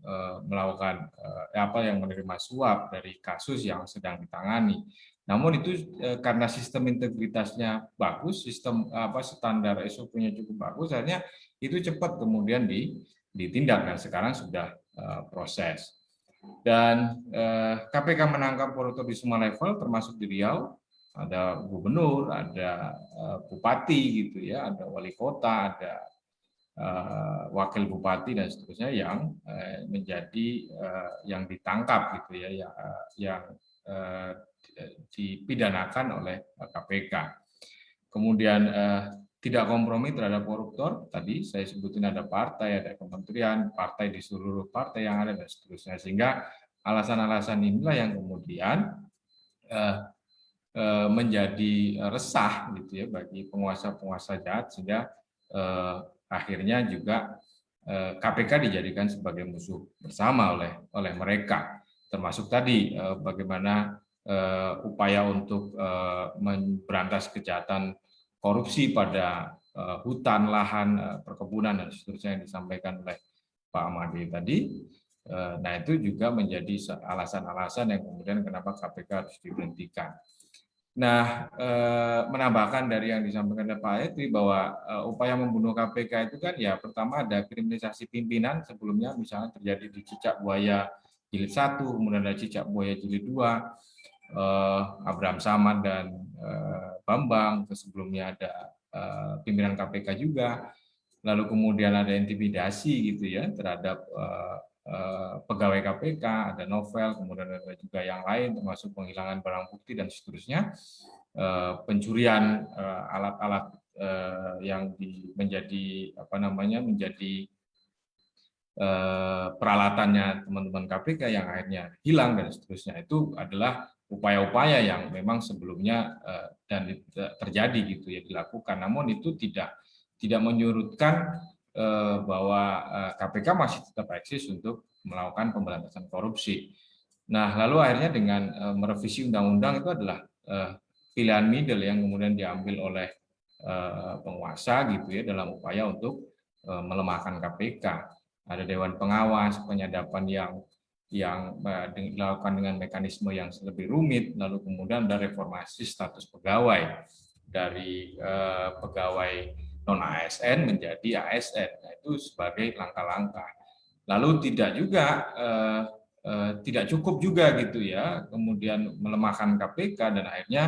melakukan yang menerima suap dari kasus yang sedang ditangani. Namun itu karena sistem integritasnya bagus, sistem standar SOP-nya cukup bagus, akhirnya itu cepat kemudian ditindak, dan sekarang sudah proses. Dan KPK menangkap koruptor di semua level, termasuk di Riau, ada gubernur, ada bupati gitu ya, ada wali kota, ada wakil bupati dan seterusnya yang menjadi yang ditangkap gitu ya, yang dipidanakan oleh KPK. Kemudian tidak kompromi terhadap koruptor, tadi saya sebutin ada partai, ada kementerian, partai di seluruh partai yang ada dan seterusnya, sehingga alasan-alasan inilah yang kemudian menjadi resah gitu ya bagi penguasa-penguasa jahat, sehingga akhirnya juga KPK dijadikan sebagai musuh bersama oleh mereka, termasuk tadi bagaimana upaya untuk memberantas kejahatan korupsi pada hutan, lahan, perkebunan, dan seterusnya yang disampaikan oleh Pak Ahmadi tadi. Nah, itu juga menjadi alasan-alasan yang kemudian kenapa KPK harus diberhentikan. Nah, menambahkan dari yang disampaikan oleh Pak Etri bahwa upaya membunuh KPK itu kan ya pertama ada kriminalisasi pimpinan sebelumnya, misalnya terjadi di Cicak Buaya Jilid 1, kemudian ada Cicak Buaya Jilid 2, Abraham Samad dan Bambang, sebelumnya ada pimpinan KPK juga, lalu kemudian ada intimidasi gitu ya terhadap pegawai KPK, ada novel, kemudian ada juga yang lain termasuk penghilangan barang bukti dan seterusnya, pencurian alat-alat yang menjadi peralatannya teman-teman KPK yang akhirnya hilang dan seterusnya. Itu adalah upaya-upaya yang memang sebelumnya dan terjadi gitu ya dilakukan, namun itu tidak menyurutkan bahwa KPK masih tetap eksis untuk melakukan pemberantasan korupsi. Nah, lalu akhirnya dengan merevisi undang-undang itu adalah pilihan middle yang kemudian diambil oleh penguasa gitu ya dalam upaya untuk melemahkan KPK. Ada dewan pengawas, penyadapan yang dilakukan dengan mekanisme yang lebih rumit, lalu kemudian ada reformasi status pegawai dari pegawai non ASN menjadi ASN. Nah, itu sebagai langkah-langkah. Lalu tidak cukup juga gitu ya, kemudian melemahkan KPK dan akhirnya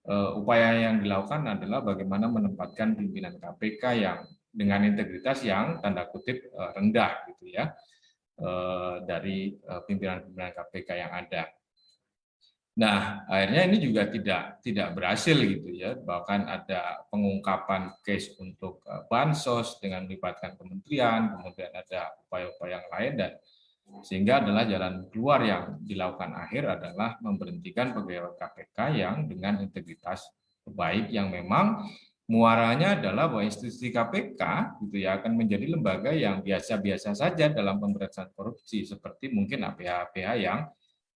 upaya yang dilakukan adalah bagaimana menempatkan pimpinan KPK yang dengan integritas yang tanda kutip rendah gitu ya, dari pimpinan-pimpinan KPK yang ada. Nah, akhirnya ini juga tidak berhasil gitu ya. Bahkan ada pengungkapan case untuk bansos dengan melibatkan kementerian, kemudian ada upaya-upaya yang lain, dan sehingga adalah jalan keluar yang dilakukan akhir adalah memberhentikan pegawai KPK yang dengan integritas baik, yang memang muaranya adalah bahwa institusi KPK gitu ya akan menjadi lembaga yang biasa-biasa saja dalam pemberantasan korupsi, seperti mungkin APH-APH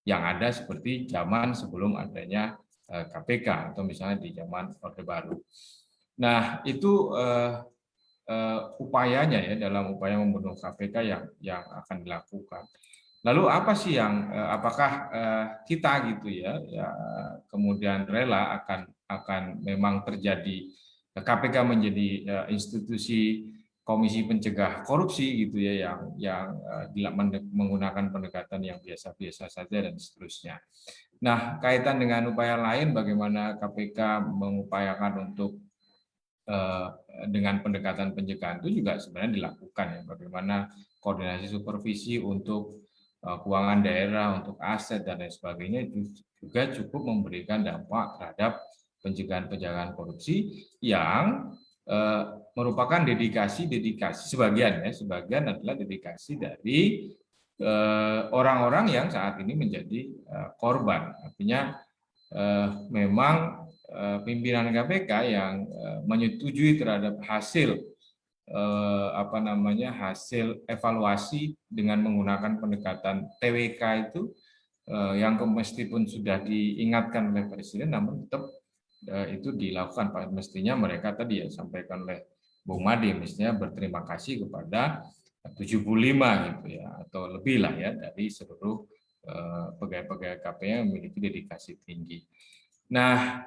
yang ada seperti zaman sebelum adanya KPK atau misalnya di zaman Orde Baru. Nah, itu upayanya ya, dalam upaya membunuh KPK yang akan dilakukan. Lalu apa sih yang apakah kita gitu ya kemudian rela akan memang terjadi KPK menjadi institusi komisi pencegah korupsi gitu ya yang menggunakan pendekatan yang biasa-biasa saja dan seterusnya. Nah, kaitan dengan upaya lain bagaimana KPK mengupayakan untuk dengan pendekatan pencegahan itu juga sebenarnya dilakukan ya, bagaimana koordinasi supervisi untuk keuangan daerah, untuk aset dan lain sebagainya itu juga cukup memberikan dampak terhadap pencegahan korupsi yang merupakan dedikasi sebagian adalah dedikasi dari orang-orang yang saat ini menjadi korban. Artinya memang pimpinan KPK yang menyetujui terhadap hasil hasil evaluasi dengan menggunakan pendekatan TWK itu yang meskipun sudah diingatkan oleh Presiden, namun tetap itu dilakukan. Mestinya mereka tadi ya sampaikan oleh Bung Made, mestinya berterima kasih kepada 75 gitu ya atau lebih lah ya dari seluruh pegawai-pegawai KPK yang memiliki dedikasi tinggi. Nah,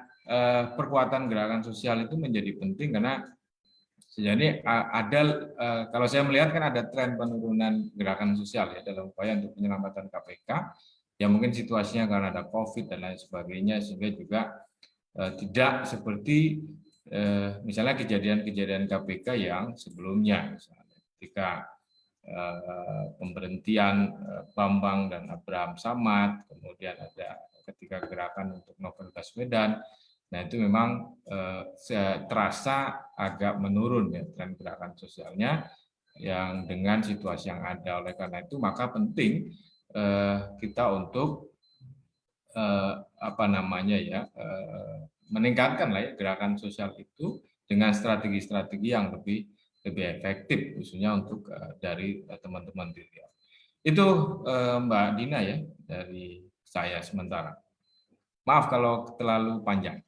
perkuatan gerakan sosial itu menjadi penting karena sejauh ada kalau saya melihat kan ada tren penurunan gerakan sosial ya dalam upaya untuk penyelamatan KPK. Ya mungkin situasinya karena ada COVID dan lain sebagainya sehingga juga tidak seperti misalnya kejadian-kejadian KPK yang sebelumnya, misalnya ketika pemberhentian Bambang dan Abraham Samad, kemudian ada ketika gerakan untuk Novel Baswedan. Nah itu memang terasa agak menurun ya tren gerakan sosialnya yang dengan situasi yang ada. Oleh karena itu maka penting kita untuk meningkatkan lah ya gerakan sosial itu dengan strategi-strategi yang lebih efektif, khususnya untuk dari teman-teman di Riau. Itu Mbak Dina ya dari saya sementara. Maaf kalau terlalu panjang.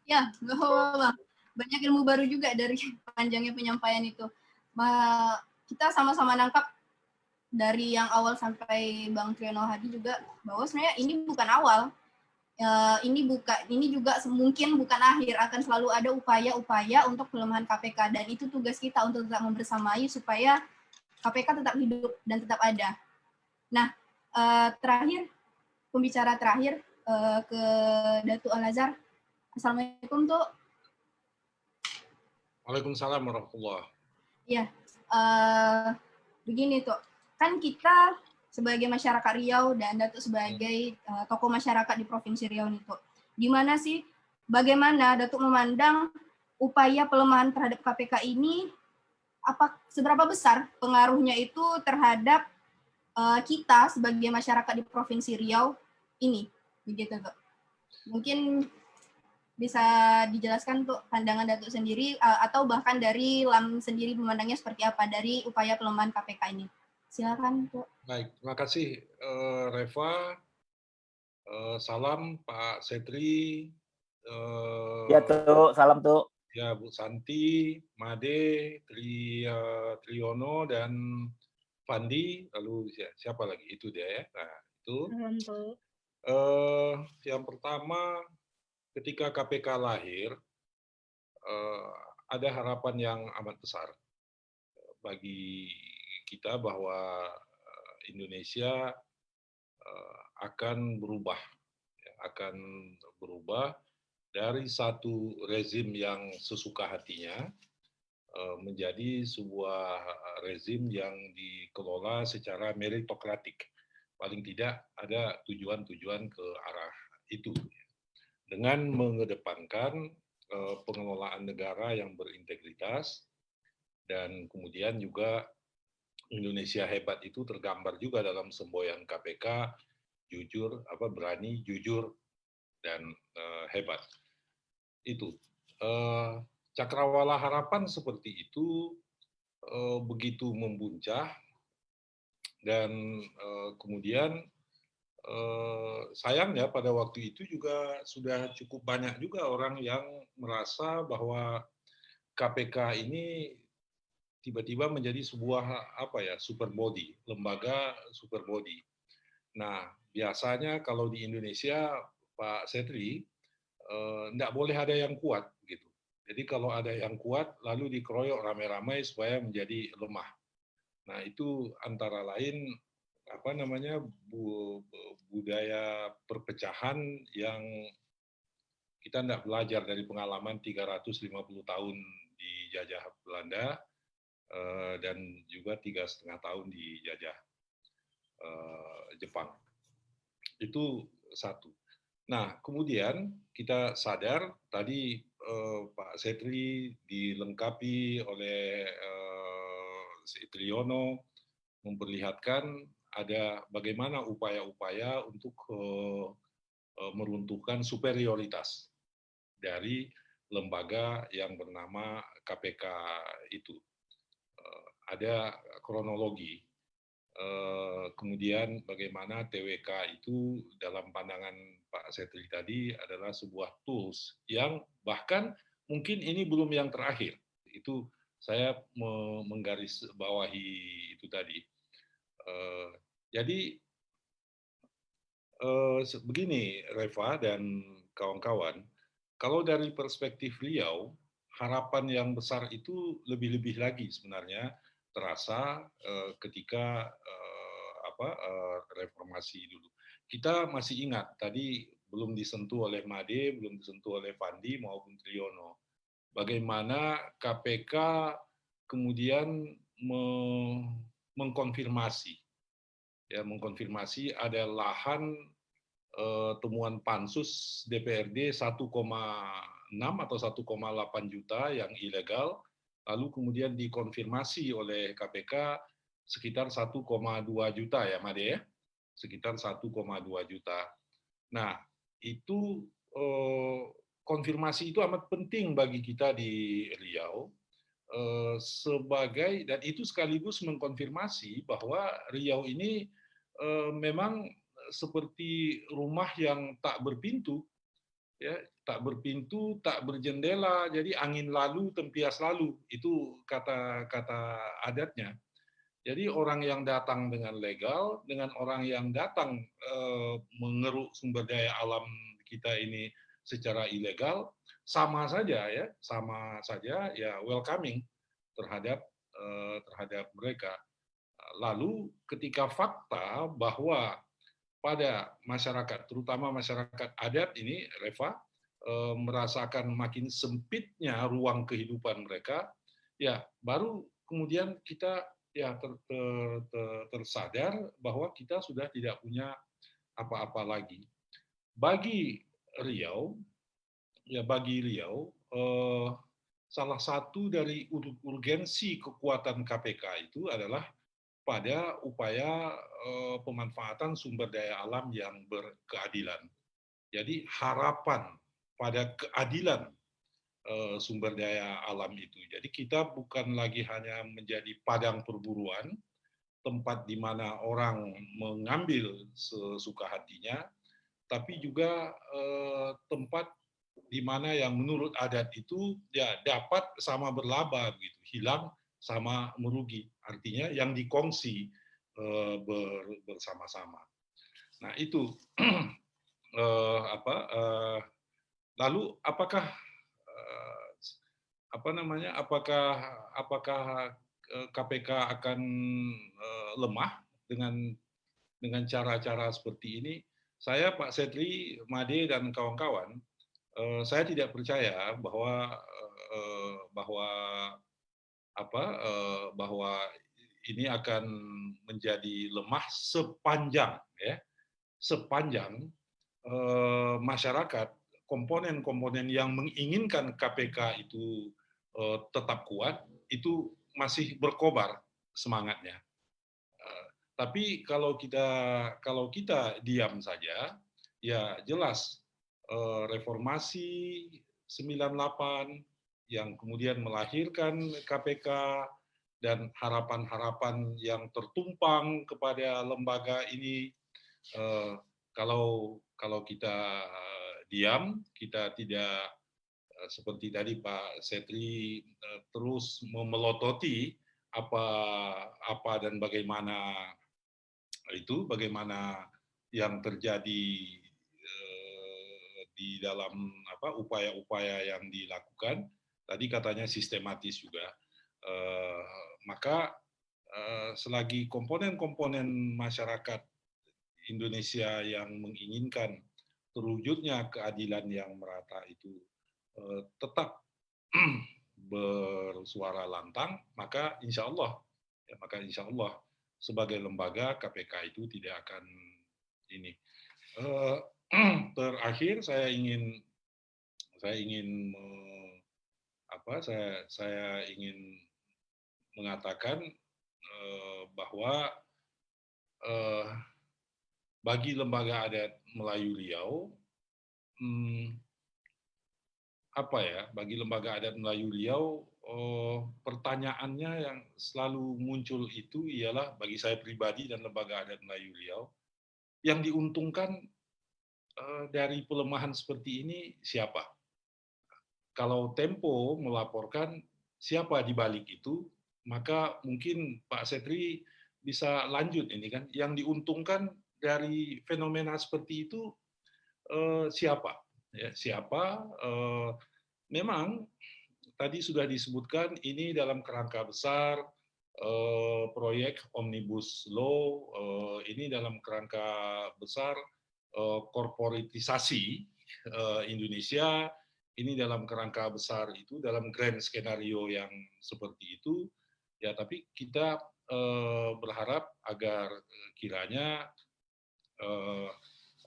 Ya, nggak apa-apa. Banyak ilmu baru juga dari panjangnya penyampaian itu. Kita sama-sama nangkap dari yang awal sampai Bang Triyono Hadi juga bahwa sebenarnya ini bukan awal. Ini juga mungkin bukan akhir, akan selalu ada upaya-upaya untuk pelemahan KPK, dan itu tugas kita untuk tetap membersamai supaya KPK tetap hidup dan tetap ada. Nah, terakhir pembicara terakhir ke Datu Al-Azhar. Assalamualaikum Tuh. Waalaikumsalam warahmatullahi. Ya, begini Tuh, kan kita sebagai masyarakat Riau dan Datuk sebagai tokoh masyarakat di Provinsi Riau itu, gimana sih, bagaimana Datuk memandang upaya pelemahan terhadap KPK ini, seberapa besar pengaruhnya itu terhadap kita sebagai masyarakat di Provinsi Riau ini, begitu Tuh. Mungkin bisa dijelaskan Tuh pandangan Datuk sendiri atau bahkan dari LAM sendiri memandangnya seperti apa dari upaya pelemahan KPK ini. Silakan, Tuh. Baik, terima kasih Reva. Salam Pak Setri. Ya Tuh, salam Tuh. Ya Bu Santi, Made, Triyono dan Fandi, lalu siapa lagi? Itu dia ya. Nah, itu. Yang pertama, ketika KPK lahir, ada harapan yang amat besar bagi kita bahwa Indonesia akan berubah dari satu rezim yang sesuka hatinya menjadi sebuah rezim yang dikelola secara meritokratik. Paling tidak ada tujuan-tujuan ke arah itu. Dengan mengedepankan pengelolaan negara yang berintegritas, dan kemudian juga Indonesia hebat itu tergambar juga dalam semboyan KPK, jujur, berani, jujur, dan hebat. Itu. Cakrawala harapan seperti itu begitu membuncah, dan kemudian sayangnya pada waktu itu juga sudah cukup banyak juga orang yang merasa bahwa KPK ini tiba-tiba menjadi sebuah super body, lembaga super body. Nah, biasanya kalau di Indonesia, Pak Setri, tidak boleh ada yang kuat gitu. Jadi kalau ada yang kuat lalu dikeroyok ramai-ramai supaya menjadi lemah. Nah, itu antara lain budaya perpecahan yang kita tidak belajar dari pengalaman 350 tahun dijajah Belanda dan juga 3,5 tahun dijajah Jepang. Itu satu. Nah, kemudian kita sadar tadi Pak Setri dilengkapi oleh Triono memperlihatkan ada bagaimana upaya-upaya untuk meruntuhkan superioritas dari lembaga yang bernama KPK itu. Ada kronologi. Kemudian bagaimana TWK itu dalam pandangan Pak Setri tadi adalah sebuah tools yang bahkan mungkin ini belum yang terakhir. Itu saya menggarisbawahi itu tadi. Jadi begini Reva dan kawan-kawan, kalau dari perspektif Riau, harapan yang besar itu lebih-lebih lagi sebenarnya terasa ketika reformasi dulu. Kita masih ingat tadi belum disentuh oleh Made, belum disentuh oleh Fandi maupun Triono. Bagaimana KPK kemudian mengkonfirmasi ada lahan temuan pansus DPRD 1,6 atau 1,8 juta yang ilegal, lalu kemudian dikonfirmasi oleh KPK sekitar 1,2 juta ya Made ya, sekitar 1,2 juta. Nah, itu konfirmasi itu amat penting bagi kita di Riau sebagai, dan itu sekaligus mengkonfirmasi bahwa Riau ini memang seperti rumah yang tak berpintu, ya, tak berpintu, tak berjendela, jadi angin lalu, tempias lalu, itu kata adatnya. Jadi orang yang datang dengan legal, dengan orang yang datang mengeruk sumber daya alam kita ini secara ilegal, sama saja ya welcoming terhadap mereka. Lalu ketika fakta bahwa pada masyarakat, terutama masyarakat adat ini, Reva, merasakan makin sempitnya ruang kehidupan mereka, ya baru kemudian kita ya tersadar bahwa kita sudah tidak punya apa-apa lagi. Bagi Riau, salah satu dari urgensi kekuatan KPK itu adalah pada upaya pemanfaatan sumber daya alam yang berkeadilan. Jadi harapan pada keadilan sumber daya alam itu. Jadi kita bukan lagi hanya menjadi padang perburuan, tempat di mana orang mengambil sesuka hatinya, tapi juga tempat di mana yang menurut adat itu ya dapat sama berlaba begitu, hilang sama merugi, artinya yang dikongsi bersama-sama. Nah itu lalu apakah KPK akan lemah dengan cara-cara seperti ini? Saya Pak Setri, Made dan kawan-kawan saya tidak percaya bahwa bahwa bahwa ini akan menjadi lemah sepanjang masyarakat, komponen-komponen yang menginginkan KPK itu tetap kuat itu masih berkobar semangatnya. Tapi kalau kita diam saja, ya jelas reformasi 98 yang kemudian melahirkan KPK dan harapan-harapan yang tertumpang kepada lembaga ini, kalau kita diam, kita tidak seperti tadi Pak Setri terus memelototi apa dan bagaimana yang terjadi di dalam upaya-upaya yang dilakukan. Tadi katanya sistematis juga. Maka selagi komponen-komponen masyarakat Indonesia yang menginginkan terwujudnya keadilan yang merata itu tetap bersuara lantang, maka insya Allah sebagai lembaga KPK itu tidak akan ini. Terakhir saya ingin mengatakan bahwa bagi lembaga adat Melayu Riau, bagi lembaga adat Melayu Riau, pertanyaannya yang selalu muncul itu ialah bagi saya pribadi dan lembaga adat Melayu Riau, yang diuntungkan dari pelemahan seperti ini siapa? Kalau Tempo melaporkan siapa di balik itu, maka mungkin Pak Setri bisa lanjut ini kan. Yang diuntungkan dari fenomena seperti itu siapa? Ya, siapa? Memang tadi sudah disebutkan ini dalam kerangka besar proyek Omnibus Law, ini dalam kerangka besar korporatisasi Indonesia, ini dalam kerangka besar itu, dalam grand skenario yang seperti itu, ya tapi kita berharap agar kiranya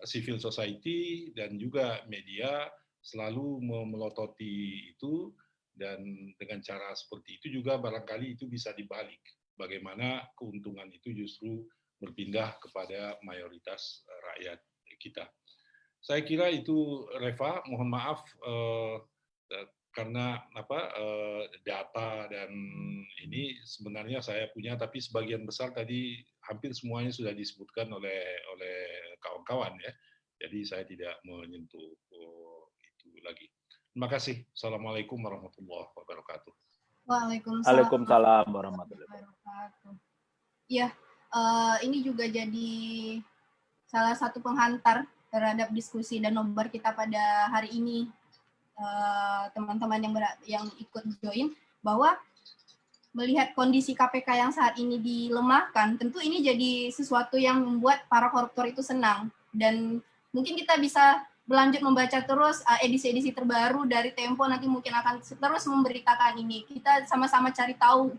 civil society dan juga media selalu memelototi itu, dan dengan cara seperti itu juga barangkali itu bisa dibalik, bagaimana keuntungan itu justru berpindah kepada mayoritas rakyat kita. Saya kira itu, Reva, mohon maaf karena data dan ini sebenarnya saya punya, tapi sebagian besar tadi hampir semuanya sudah disebutkan oleh kawan-kawan ya. Jadi saya tidak menyentuh itu lagi. Terima kasih. Assalamualaikum warahmatullahi wabarakatuh. Waalaikumsalam warahmatullahi wabarakatuh. Iya, ini juga jadi salah satu penghantar terhadap diskusi dan nobar kita pada hari ini, teman-teman yang ikut join, bahwa melihat kondisi KPK yang saat ini dilemahkan, tentu ini jadi sesuatu yang membuat para koruptor itu senang. Dan mungkin kita bisa berlanjut membaca terus edisi-edisi terbaru dari Tempo, nanti mungkin akan terus memberitakan ini. Kita sama-sama cari tahu,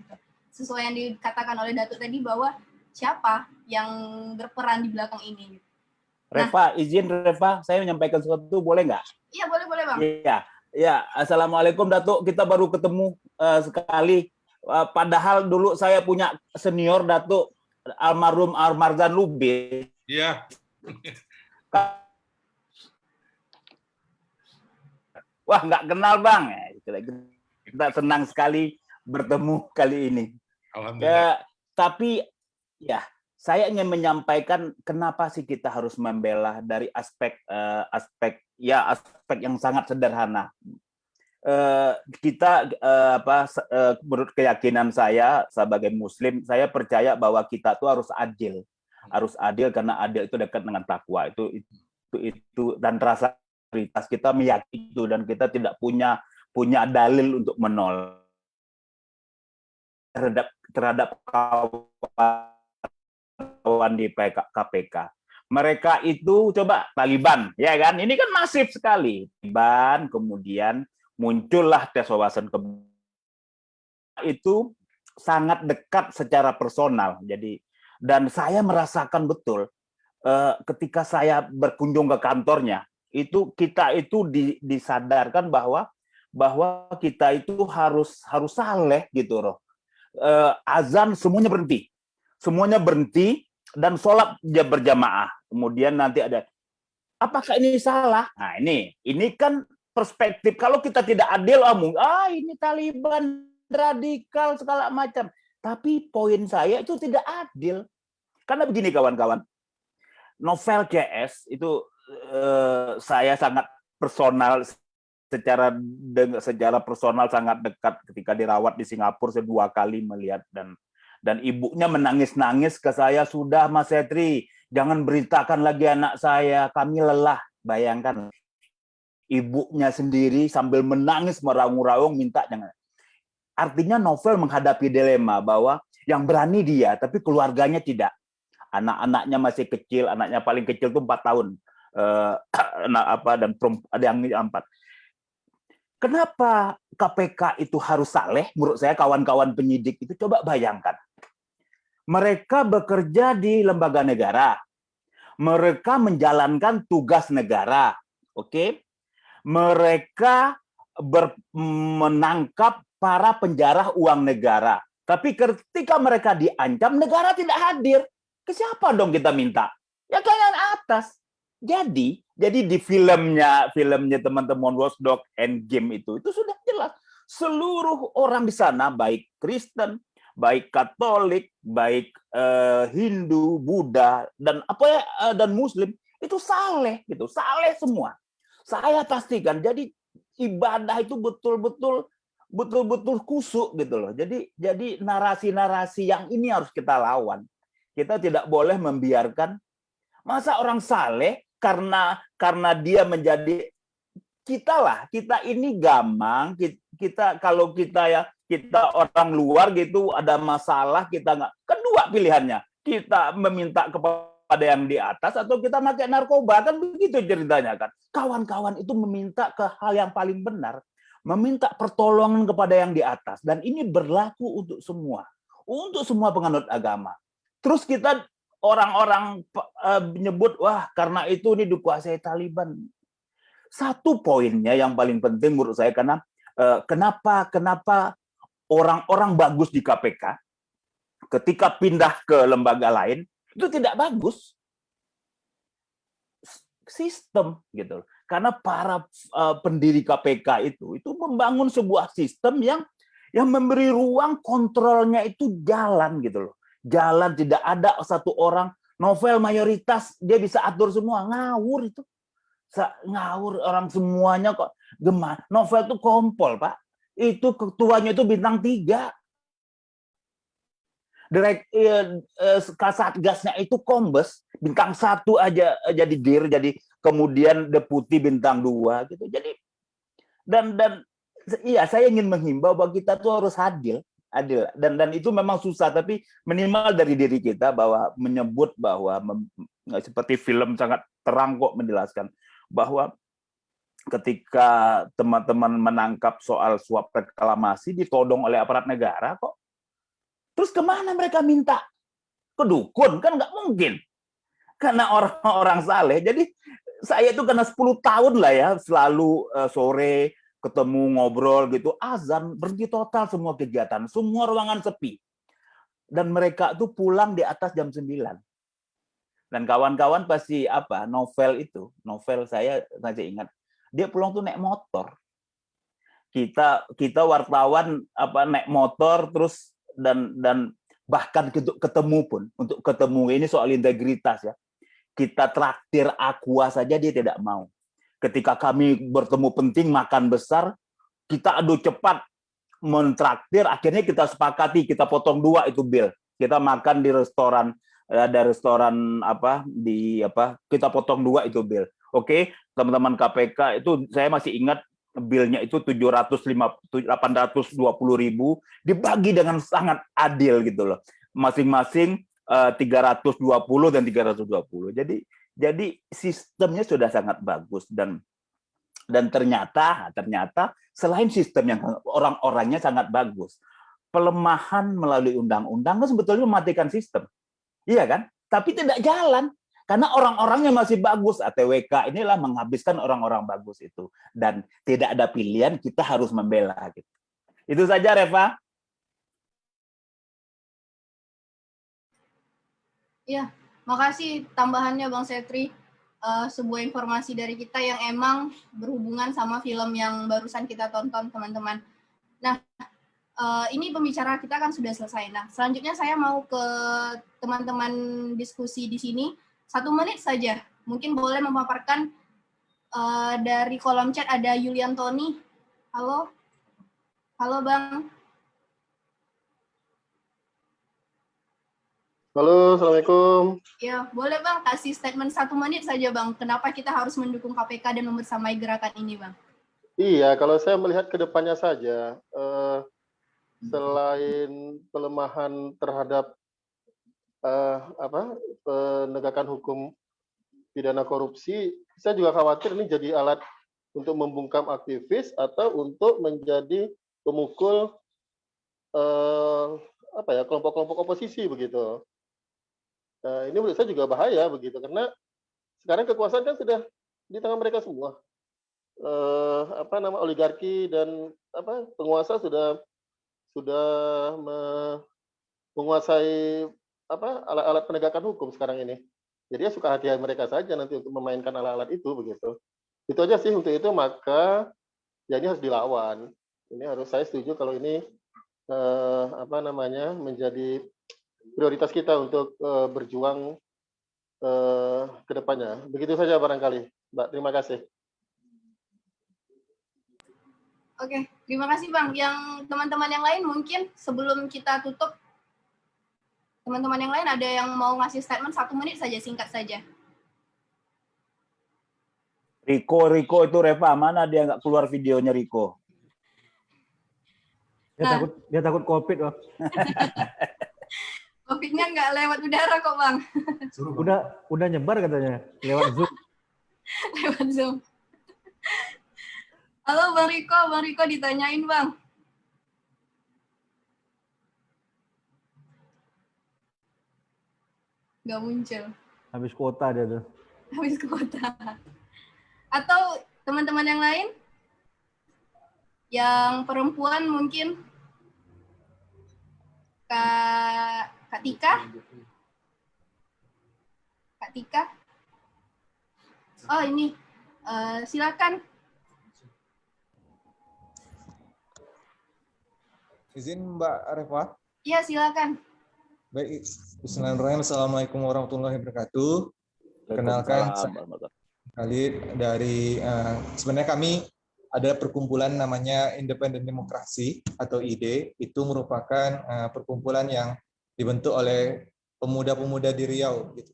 sesuai yang dikatakan oleh Datuk tadi, bahwa siapa yang berperan di belakang ini. Reva, izin Reva, saya menyampaikan sesuatu, boleh nggak? Iya, boleh Bang. Iya. Assalamualaikum Datuk, kita baru ketemu sekali. Padahal dulu saya punya senior Datuk, almarhum Armarzan Lubis. Iya. Wah, nggak kenal Bang. Kita senang sekali bertemu kali ini. Alhamdulillah. Tapi ya, saya ingin menyampaikan kenapa sih kita harus membela dari aspek yang sangat sederhana. Kita menurut keyakinan saya sebagai Muslim, saya percaya bahwa kita tuh harus adil karena adil itu dekat dengan takwa, itu dan rasa prioritas kita meyakini itu, dan kita tidak punya dalil untuk menolak terhadap kawan di KPK. Mereka itu coba Taliban, ya kan? Ini kan masif sekali. Taliban, kemudian muncullah tes wawasan kebangsaan itu sangat dekat secara personal. Jadi, dan saya merasakan betul ketika saya berkunjung ke kantornya, itu kita itu disadarkan bahwa kita itu harus saleh gitu loh. Azan semuanya berhenti dan sholat berjamaah. Kemudian nanti ada, apakah ini salah? Nah ini kan perspektif. Kalau kita tidak adil, ini Taliban radikal segala macam. Tapi poin saya itu tidak adil. Karena begini kawan-kawan, novel CS itu saya sangat personal, secara personal sangat dekat ketika dirawat di Singapura, saya 2 kali melihat dan ibunya menangis-nangis ke saya, sudah Mas Setri, jangan beritakan lagi anak saya, kami lelah. Bayangkan, ibunya sendiri sambil menangis meraung-raung minta jangan. Artinya novel menghadapi dilema bahwa yang berani dia, tapi keluarganya tidak. Anak-anaknya masih kecil, anaknya paling kecil itu 4 tahun. Dan ada yang 4. Kenapa KPK itu harus saleh? Menurut saya kawan-kawan penyidik itu coba bayangkan. Mereka bekerja di lembaga negara. Mereka menjalankan tugas negara. Oke? Mereka menangkap para penjara uang negara. Tapi ketika mereka diancam, negara tidak hadir. Ke siapa dong kita minta? Ya ke yang atas. Jadi di filmnya teman-teman Watchdog Endgame itu sudah jelas. Seluruh orang di sana, baik Kristen, baik Katolik, baik Hindu, Buddha, dan Muslim, itu saleh gitu, saleh semua. Saya pastikan. Jadi ibadah itu betul-betul kusuk gitu loh. Jadi narasi-narasi yang ini harus kita lawan. Kita tidak boleh membiarkan masa orang saleh karena dia menjadi kita ini gampang, kita kalau kita orang luar gitu ada masalah, kita nggak, kedua pilihannya, kita meminta kepada yang di atas atau kita pakai narkoba, kan begitu ceritanya kan. Kawan-kawan itu meminta ke hal yang paling benar, meminta pertolongan kepada yang di atas, dan ini berlaku untuk semua penganut agama. Terus kita orang-orang menyebut, wah karena itu ini dikuasai Taliban. Satu poinnya yang paling penting menurut saya, karena kenapa orang-orang bagus di KPK ketika pindah ke lembaga lain itu tidak bagus sistem gitu. Karena para pendiri KPK itu membangun sebuah sistem yang memberi ruang kontrolnya itu jalan gitu loh. Jalan, tidak ada satu orang, novel mayoritas dia bisa atur semua, ngawur itu. Ngawur orang semuanya kok gemar. Novel itu kompol, Pak. Itu ketuanya itu bintang 3. Kasatgasnya itu kombes, bintang 1 aja jadi dir, jadi kemudian deputi bintang 2 gitu. Jadi dan iya, saya ingin menghimbau bahwa kita tuh harus adil dan itu memang susah, tapi minimal dari diri kita bahwa menyebut bahwa seperti film sangat terang kok menjelaskan bahwa ketika teman-teman menangkap soal suap reklamasi ditodong oleh aparat negara kok, terus kemana mereka minta? Ke dukun? Kan nggak mungkin, karena orang-orang saleh. Jadi saya itu karena 10 tahun lah ya, selalu sore ketemu ngobrol gitu, azan berhenti total semua kegiatan, semua ruangan sepi, dan mereka tuh pulang di atas jam 9. Dan kawan-kawan pasti novel saya masih ingat, dia pulang tuh naik motor. Kita wartawan naik motor terus dan bahkan untuk ketemu ini soal integritas ya, kita traktir aqua saja dia tidak mau. Ketika kami bertemu penting makan besar, kita adu cepat mentraktir, akhirnya kita sepakati, kita potong 2 itu bill. Kita makan di restoran, ada restoran kita potong 2 itu bill. Oke, teman-teman KPK itu saya masih ingat billnya itu 820.000 dibagi dengan sangat adil gitu loh. Masing-masing 320 dan 320. Jadi sistemnya sudah sangat bagus dan ternyata selain sistem yang orang-orangnya sangat bagus, pelemahan melalui undang-undang kan sebetulnya mematikan sistem. Iya kan? Tapi tidak jalan. Karena orang-orangnya masih bagus. ATWK inilah menghabiskan orang-orang bagus itu. Dan tidak ada pilihan, kita harus membela. Gitu. Itu saja, Reva. Ya, makasih tambahannya Bang Setri. Sebuah informasi dari kita yang emang berhubungan sama film yang barusan kita tonton, teman-teman. Nah, ini pembicara kita kan sudah selesai. Nah, selanjutnya saya mau ke teman-teman diskusi di sini. 1 menit saja. Mungkin boleh memaparkan dari kolom chat ada Yulian Tony. Halo? Halo, Bang. Halo, Assalamualaikum. Ya, boleh Bang kasih statement 1 menit saja Bang. Kenapa kita harus mendukung KPK dan membersamai gerakan ini, Bang? Iya, kalau saya melihat ke depannya saja, selain pelemahan terhadap penegakan hukum pidana korupsi, saya juga khawatir ini jadi alat untuk membungkam aktivis atau untuk menjadi pemukul kelompok-kelompok oposisi begitu. Ini menurut saya juga bahaya begitu, karena sekarang kekuasaan kan sudah di tangan mereka semua. Oligarki dan penguasa sudah menguasai alat-alat penegakan hukum sekarang ini. Jadi ya suka hati mereka saja nanti untuk memainkan alat-alat itu begitu. Itu aja sih. Untuk itu maka ya ini harus dilawan. Ini harus, saya setuju kalau ini menjadi prioritas kita untuk berjuang ke depannya. Begitu saja barangkali, Mbak. Terima kasih. Oke, terima kasih Bang. Yang teman-teman yang lain mungkin sebelum kita tutup, teman-teman yang lain ada yang mau ngasih statement 1 menit saja, singkat saja. Riko itu Reva, mana dia nggak keluar videonya Riko? Dia takut COVID, Bang. COVID-nya nggak lewat udara kok, Bang. Udah nyebar katanya lewat Zoom. Lewat Zoom. Halo Bang Riko ditanyain, Bang. Nggak muncul. Habis kuota dia tuh. Habis kuota. Atau teman-teman yang lain? Yang perempuan mungkin? Kak Tika? Kak Tika? Oh ini, silakan. Izin Mbak Reva? Iya, silakan. Baik, bismillahirrahmanirrahim. Assalamualaikum warahmatullahi wabarakatuh. Kenalkan, Khalid dari sebenarnya kami ada perkumpulan namanya Independen Demokrasi atau IDE. Itu merupakan perkumpulan yang dibentuk oleh pemuda-pemuda di Riau. Gitu.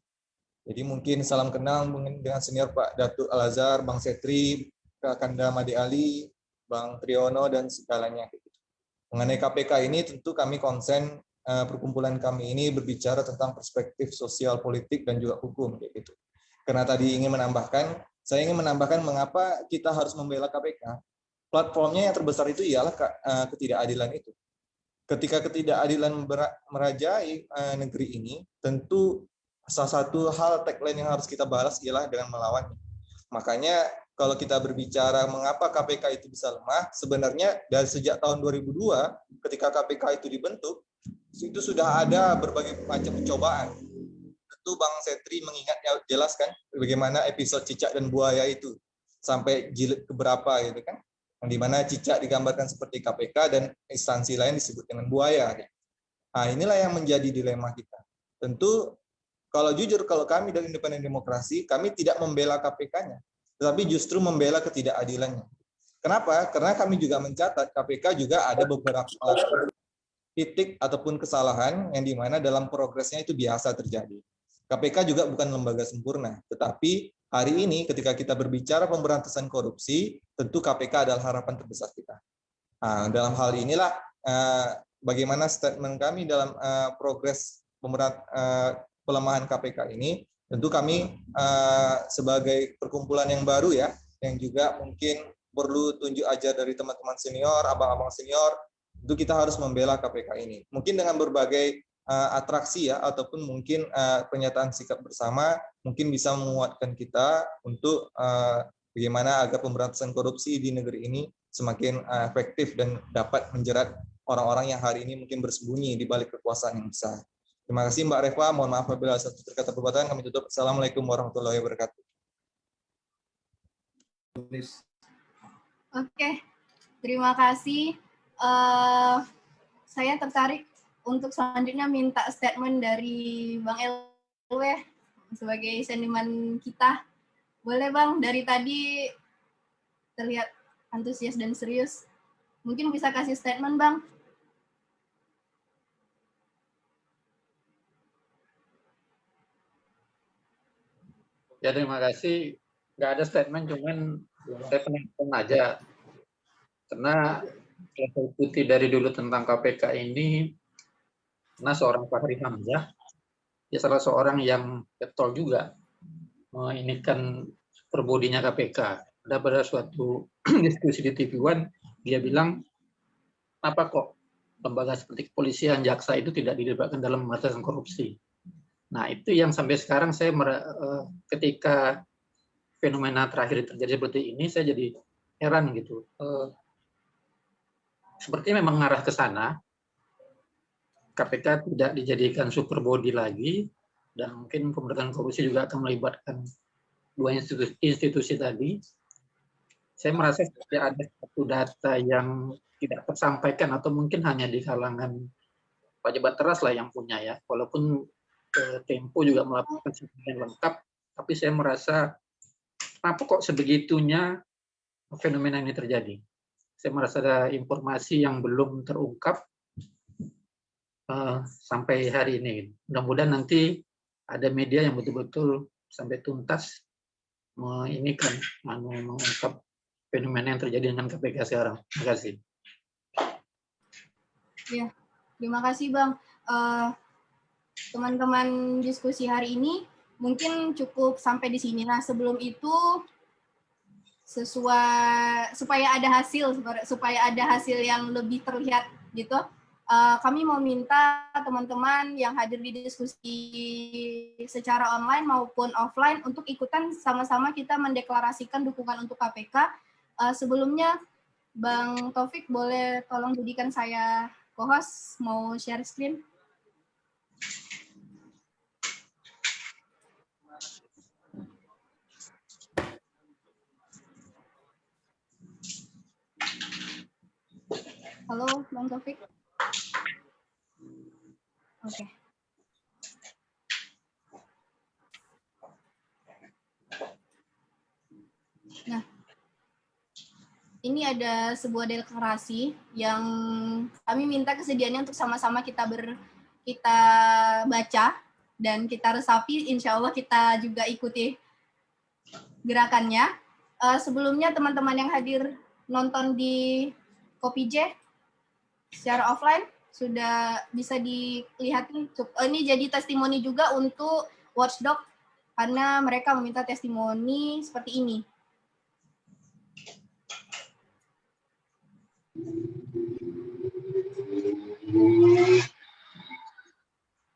Jadi mungkin salam kenal dengan senior Pak Datuk Al-Azhar, Bang Setri, Kak Kanda Made Ali, Bang Triono dan segalanya. Gitu. Mengenai KPK ini tentu kami konsen perkumpulan kami ini berbicara tentang perspektif sosial politik dan juga hukum gitu. Karena tadi saya ingin menambahkan mengapa kita harus membela KPK. Platformnya yang terbesar itu ialah ketidakadilan itu. Ketika ketidakadilan merajai negeri ini, tentu salah satu hal tagline yang harus kita balas ialah dengan melawannya. Makanya kalau kita berbicara mengapa KPK itu bisa lemah, sebenarnya dari sejak tahun 2002 ketika KPK itu dibentuk, itu sudah ada berbagai macam pencobaan. Tentu Bang Setri mengingatnya jelas kan bagaimana episode cicak dan buaya itu sampai jilid keberapa gitu kan, yang dimana cicak digambarkan seperti KPK dan instansi lain disebut dengan buaya. Nah inilah yang menjadi dilema kita. Tentu kalau jujur, kalau kami dari Independen Demokrasi, kami tidak membela KPK-nya, tetapi justru membela ketidakadilannya. Kenapa? Karena kami juga mencatat KPK juga ada beberapa titik ataupun kesalahan yang dimana dalam progresnya itu biasa terjadi. KPK juga bukan lembaga sempurna, tetapi hari ini ketika kita berbicara pemberantasan korupsi, tentu KPK adalah harapan terbesar kita. Nah, dalam hal inilah bagaimana statement kami dalam progres pelemahan KPK ini, tentu kami sebagai perkumpulan yang baru ya, yang juga mungkin perlu tunjuk ajar dari teman-teman senior, abang-abang senior, itu kita harus membela KPK ini. Mungkin dengan berbagai atraksi ya, ataupun mungkin pernyataan sikap bersama, mungkin bisa menguatkan kita untuk bagaimana agar pemberantasan korupsi di negeri ini semakin efektif dan dapat menjerat orang-orang yang hari ini mungkin bersembunyi di balik kekuasaan yang besar. Terima kasih Mbak Reva, mohon maaf apabila ada satu kata perbuatan, kami tutup. Assalamualaikum warahmatullahi wabarakatuh. Oke, terima kasih. Saya tertarik untuk selanjutnya minta statement dari Bang LW sebagai seniman kita. Boleh Bang, dari tadi terlihat antusias dan serius. Mungkin bisa kasih statement Bang. Ya, terima kasih. Nggak ada statement, cuman saya penonton aja. Karena saya ikuti dari dulu tentang KPK ini, karena seorang Fahri Hamzah, dia salah seorang yang getol juga menginikan perbodinya KPK. Ada pada suatu diskusi di TV One, dia bilang, apa kok lembaga seperti kepolisian, jaksa itu tidak dilibatkan dalam pemberantasan korupsi. Nah, itu yang sampai sekarang saya ketika fenomena terakhir terjadi seperti ini, saya jadi heran gitu. Sepertinya memang mengarah ke sana. KPK tidak dijadikan super body lagi, dan mungkin pemberantasan korupsi juga akan melibatkan dua institusi tadi. Saya merasa seperti ada satu data yang tidak tersampaikan atau mungkin hanya di kalangan pejabat teras lah yang punya ya. Walaupun Tempo juga melakukan yang lengkap, tapi saya merasa kenapa kok sebegitunya fenomena ini terjadi. Saya merasa ada informasi yang belum terungkap sampai hari ini. Mudah-mudahan nanti ada media yang betul-betul sampai tuntas mengungkap fenomena yang terjadi dengan KPK sekarang. Terima kasih. Ya, terima kasih Bang. Teman-teman diskusi hari ini mungkin cukup sampai di sini. Nah, sebelum itu supaya ada hasil yang lebih terlihat gitu, kami mau minta teman-teman yang hadir di diskusi secara online maupun offline untuk ikutan sama-sama kita mendeklarasikan dukungan untuk KPK. Sebelumnya, Bang Taufik boleh tolong jadikan saya co-host, mau share screen. Halo, Bang Taufik. Oke. Nah, ini ada sebuah deklarasi yang kami minta kesediaannya untuk sama-sama kita baca dan kita resapi. Insya Allah kita juga ikuti gerakannya. Sebelumnya teman-teman yang hadir nonton di Kopije secara offline sudah bisa dilihat. Ini jadi testimoni juga untuk Watchdog karena mereka meminta testimoni seperti ini.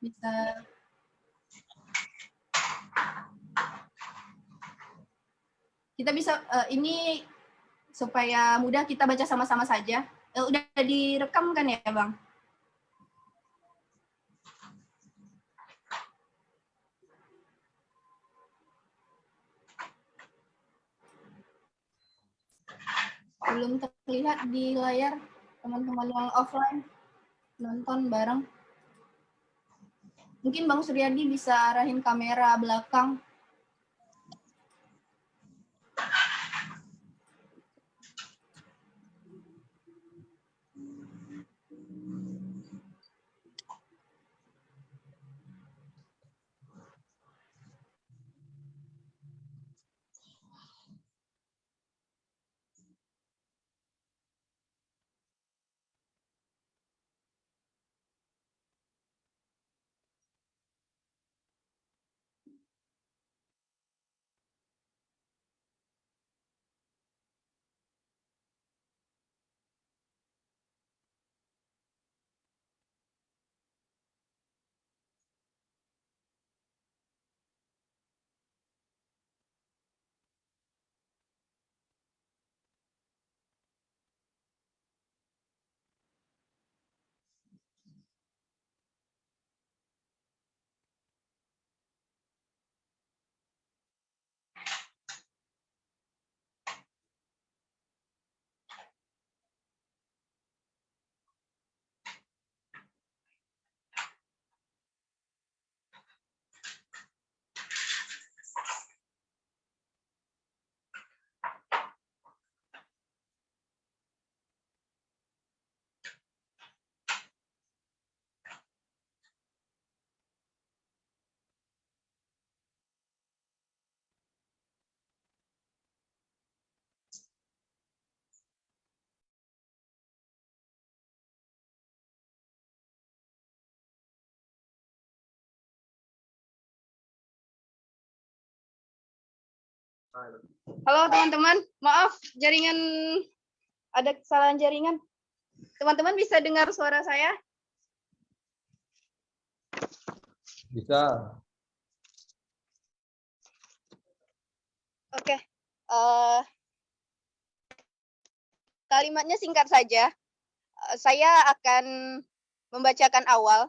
Bisa kita bisa ini supaya mudah kita baca sama-sama saja. Udah direkam kan ya, Bang? Belum terlihat di layar teman-teman yang offline nonton bareng. Mungkin Bang Suryadi bisa arahin kamera belakang. Halo teman-teman, maaf jaringan, ada kesalahan jaringan. Teman-teman bisa dengar suara saya? Bisa. Oke. Kalimatnya singkat saja. Saya akan membacakan awal,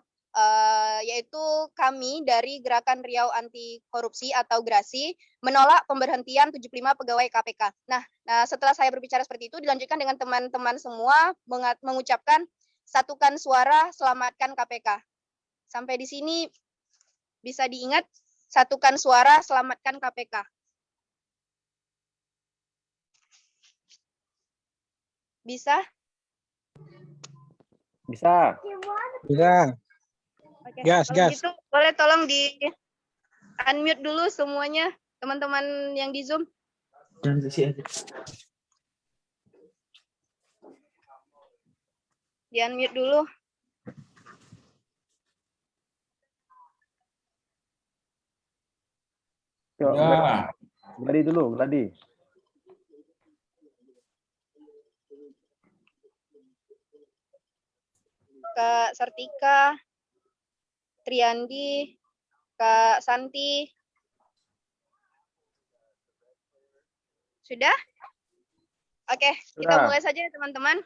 yaitu kami dari Gerakan Riau Anti Korupsi atau GRASI menolak pemberhentian 75 pegawai KPK. Nah, setelah saya berbicara seperti itu, dilanjutkan dengan teman-teman semua mengucapkan satukan suara, selamatkan KPK. Sampai di sini bisa diingat, satukan suara, selamatkan KPK. Bisa? Bisa. Bisa. Oke. Gas, Kalau gas. gitu boleh tolong di unmute dulu semuanya, teman-teman yang di Zoom. Di unmute dulu. Yuk, Ya. Gladi dulu, Gladi. Kak Sartika, Triandi, Kak Santi. Sudah? Oke, kita Sudah. mulai saja teman-teman.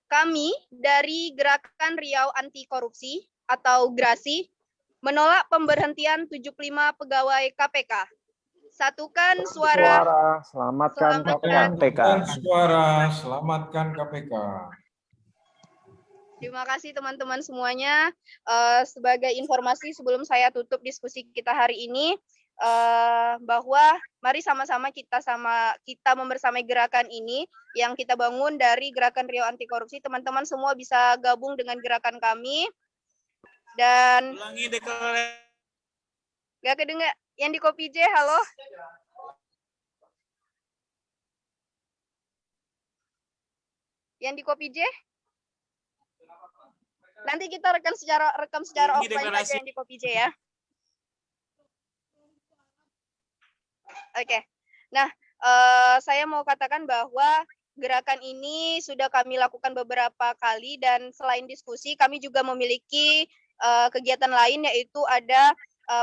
Kami dari Gerakan Riau Anti Korupsi atau GRASI menolak pemberhentian 75 pegawai KPK. Satukan suara, Selamatkan selamatkan KPK. Suara, selamatkan KPK. Terima kasih teman-teman semuanya. Sebagai informasi sebelum saya tutup diskusi kita hari ini, bahwa mari sama-sama kita membersamai gerakan ini yang kita bangun dari Gerakan Riau Anti Korupsi. Teman-teman semua bisa gabung dengan gerakan kami. Dan nggak kedengar yang di Kopi J, halo. Yang di Kopi J? Nanti kita rekam secara offline saja yang di Kopi J ya. Oke. Nah, saya mau katakan bahwa gerakan ini sudah kami lakukan beberapa kali dan selain diskusi kami juga memiliki kegiatan lain, yaitu ada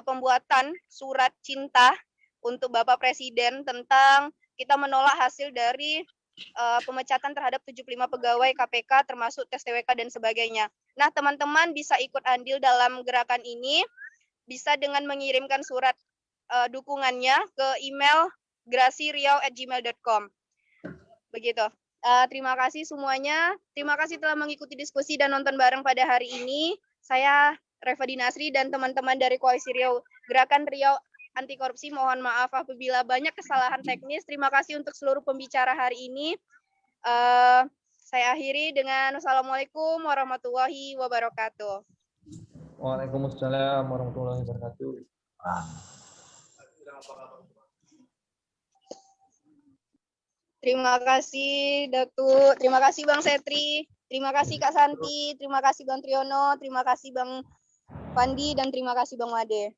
pembuatan surat cinta untuk Bapak Presiden tentang kita menolak hasil dari pemecatan terhadap 75 pegawai KPK termasuk tes TWK dan sebagainya. Nah, teman-teman bisa ikut andil dalam gerakan ini, bisa dengan mengirimkan surat dukungannya ke email grasiriau@gmail.com. Begitu. Terima kasih semuanya. Terima kasih telah mengikuti diskusi dan nonton bareng pada hari ini. Saya Reva Dinasri dan teman-teman dari Koalisi Riau, Gerakan Riau Anti Korupsi, mohon maaf apabila banyak kesalahan teknis. Terima kasih untuk seluruh pembicara hari ini. Saya akhiri dengan wassalamualaikum warahmatullahi wabarakatuh. Waalaikumsalam warahmatullahi wabarakatuh. Terima kasih Datuk, terima kasih Bang Setri, terima kasih Kak Santi, terima kasih Bang Triono, terima kasih Bang Pandi, dan terima kasih Bang Made.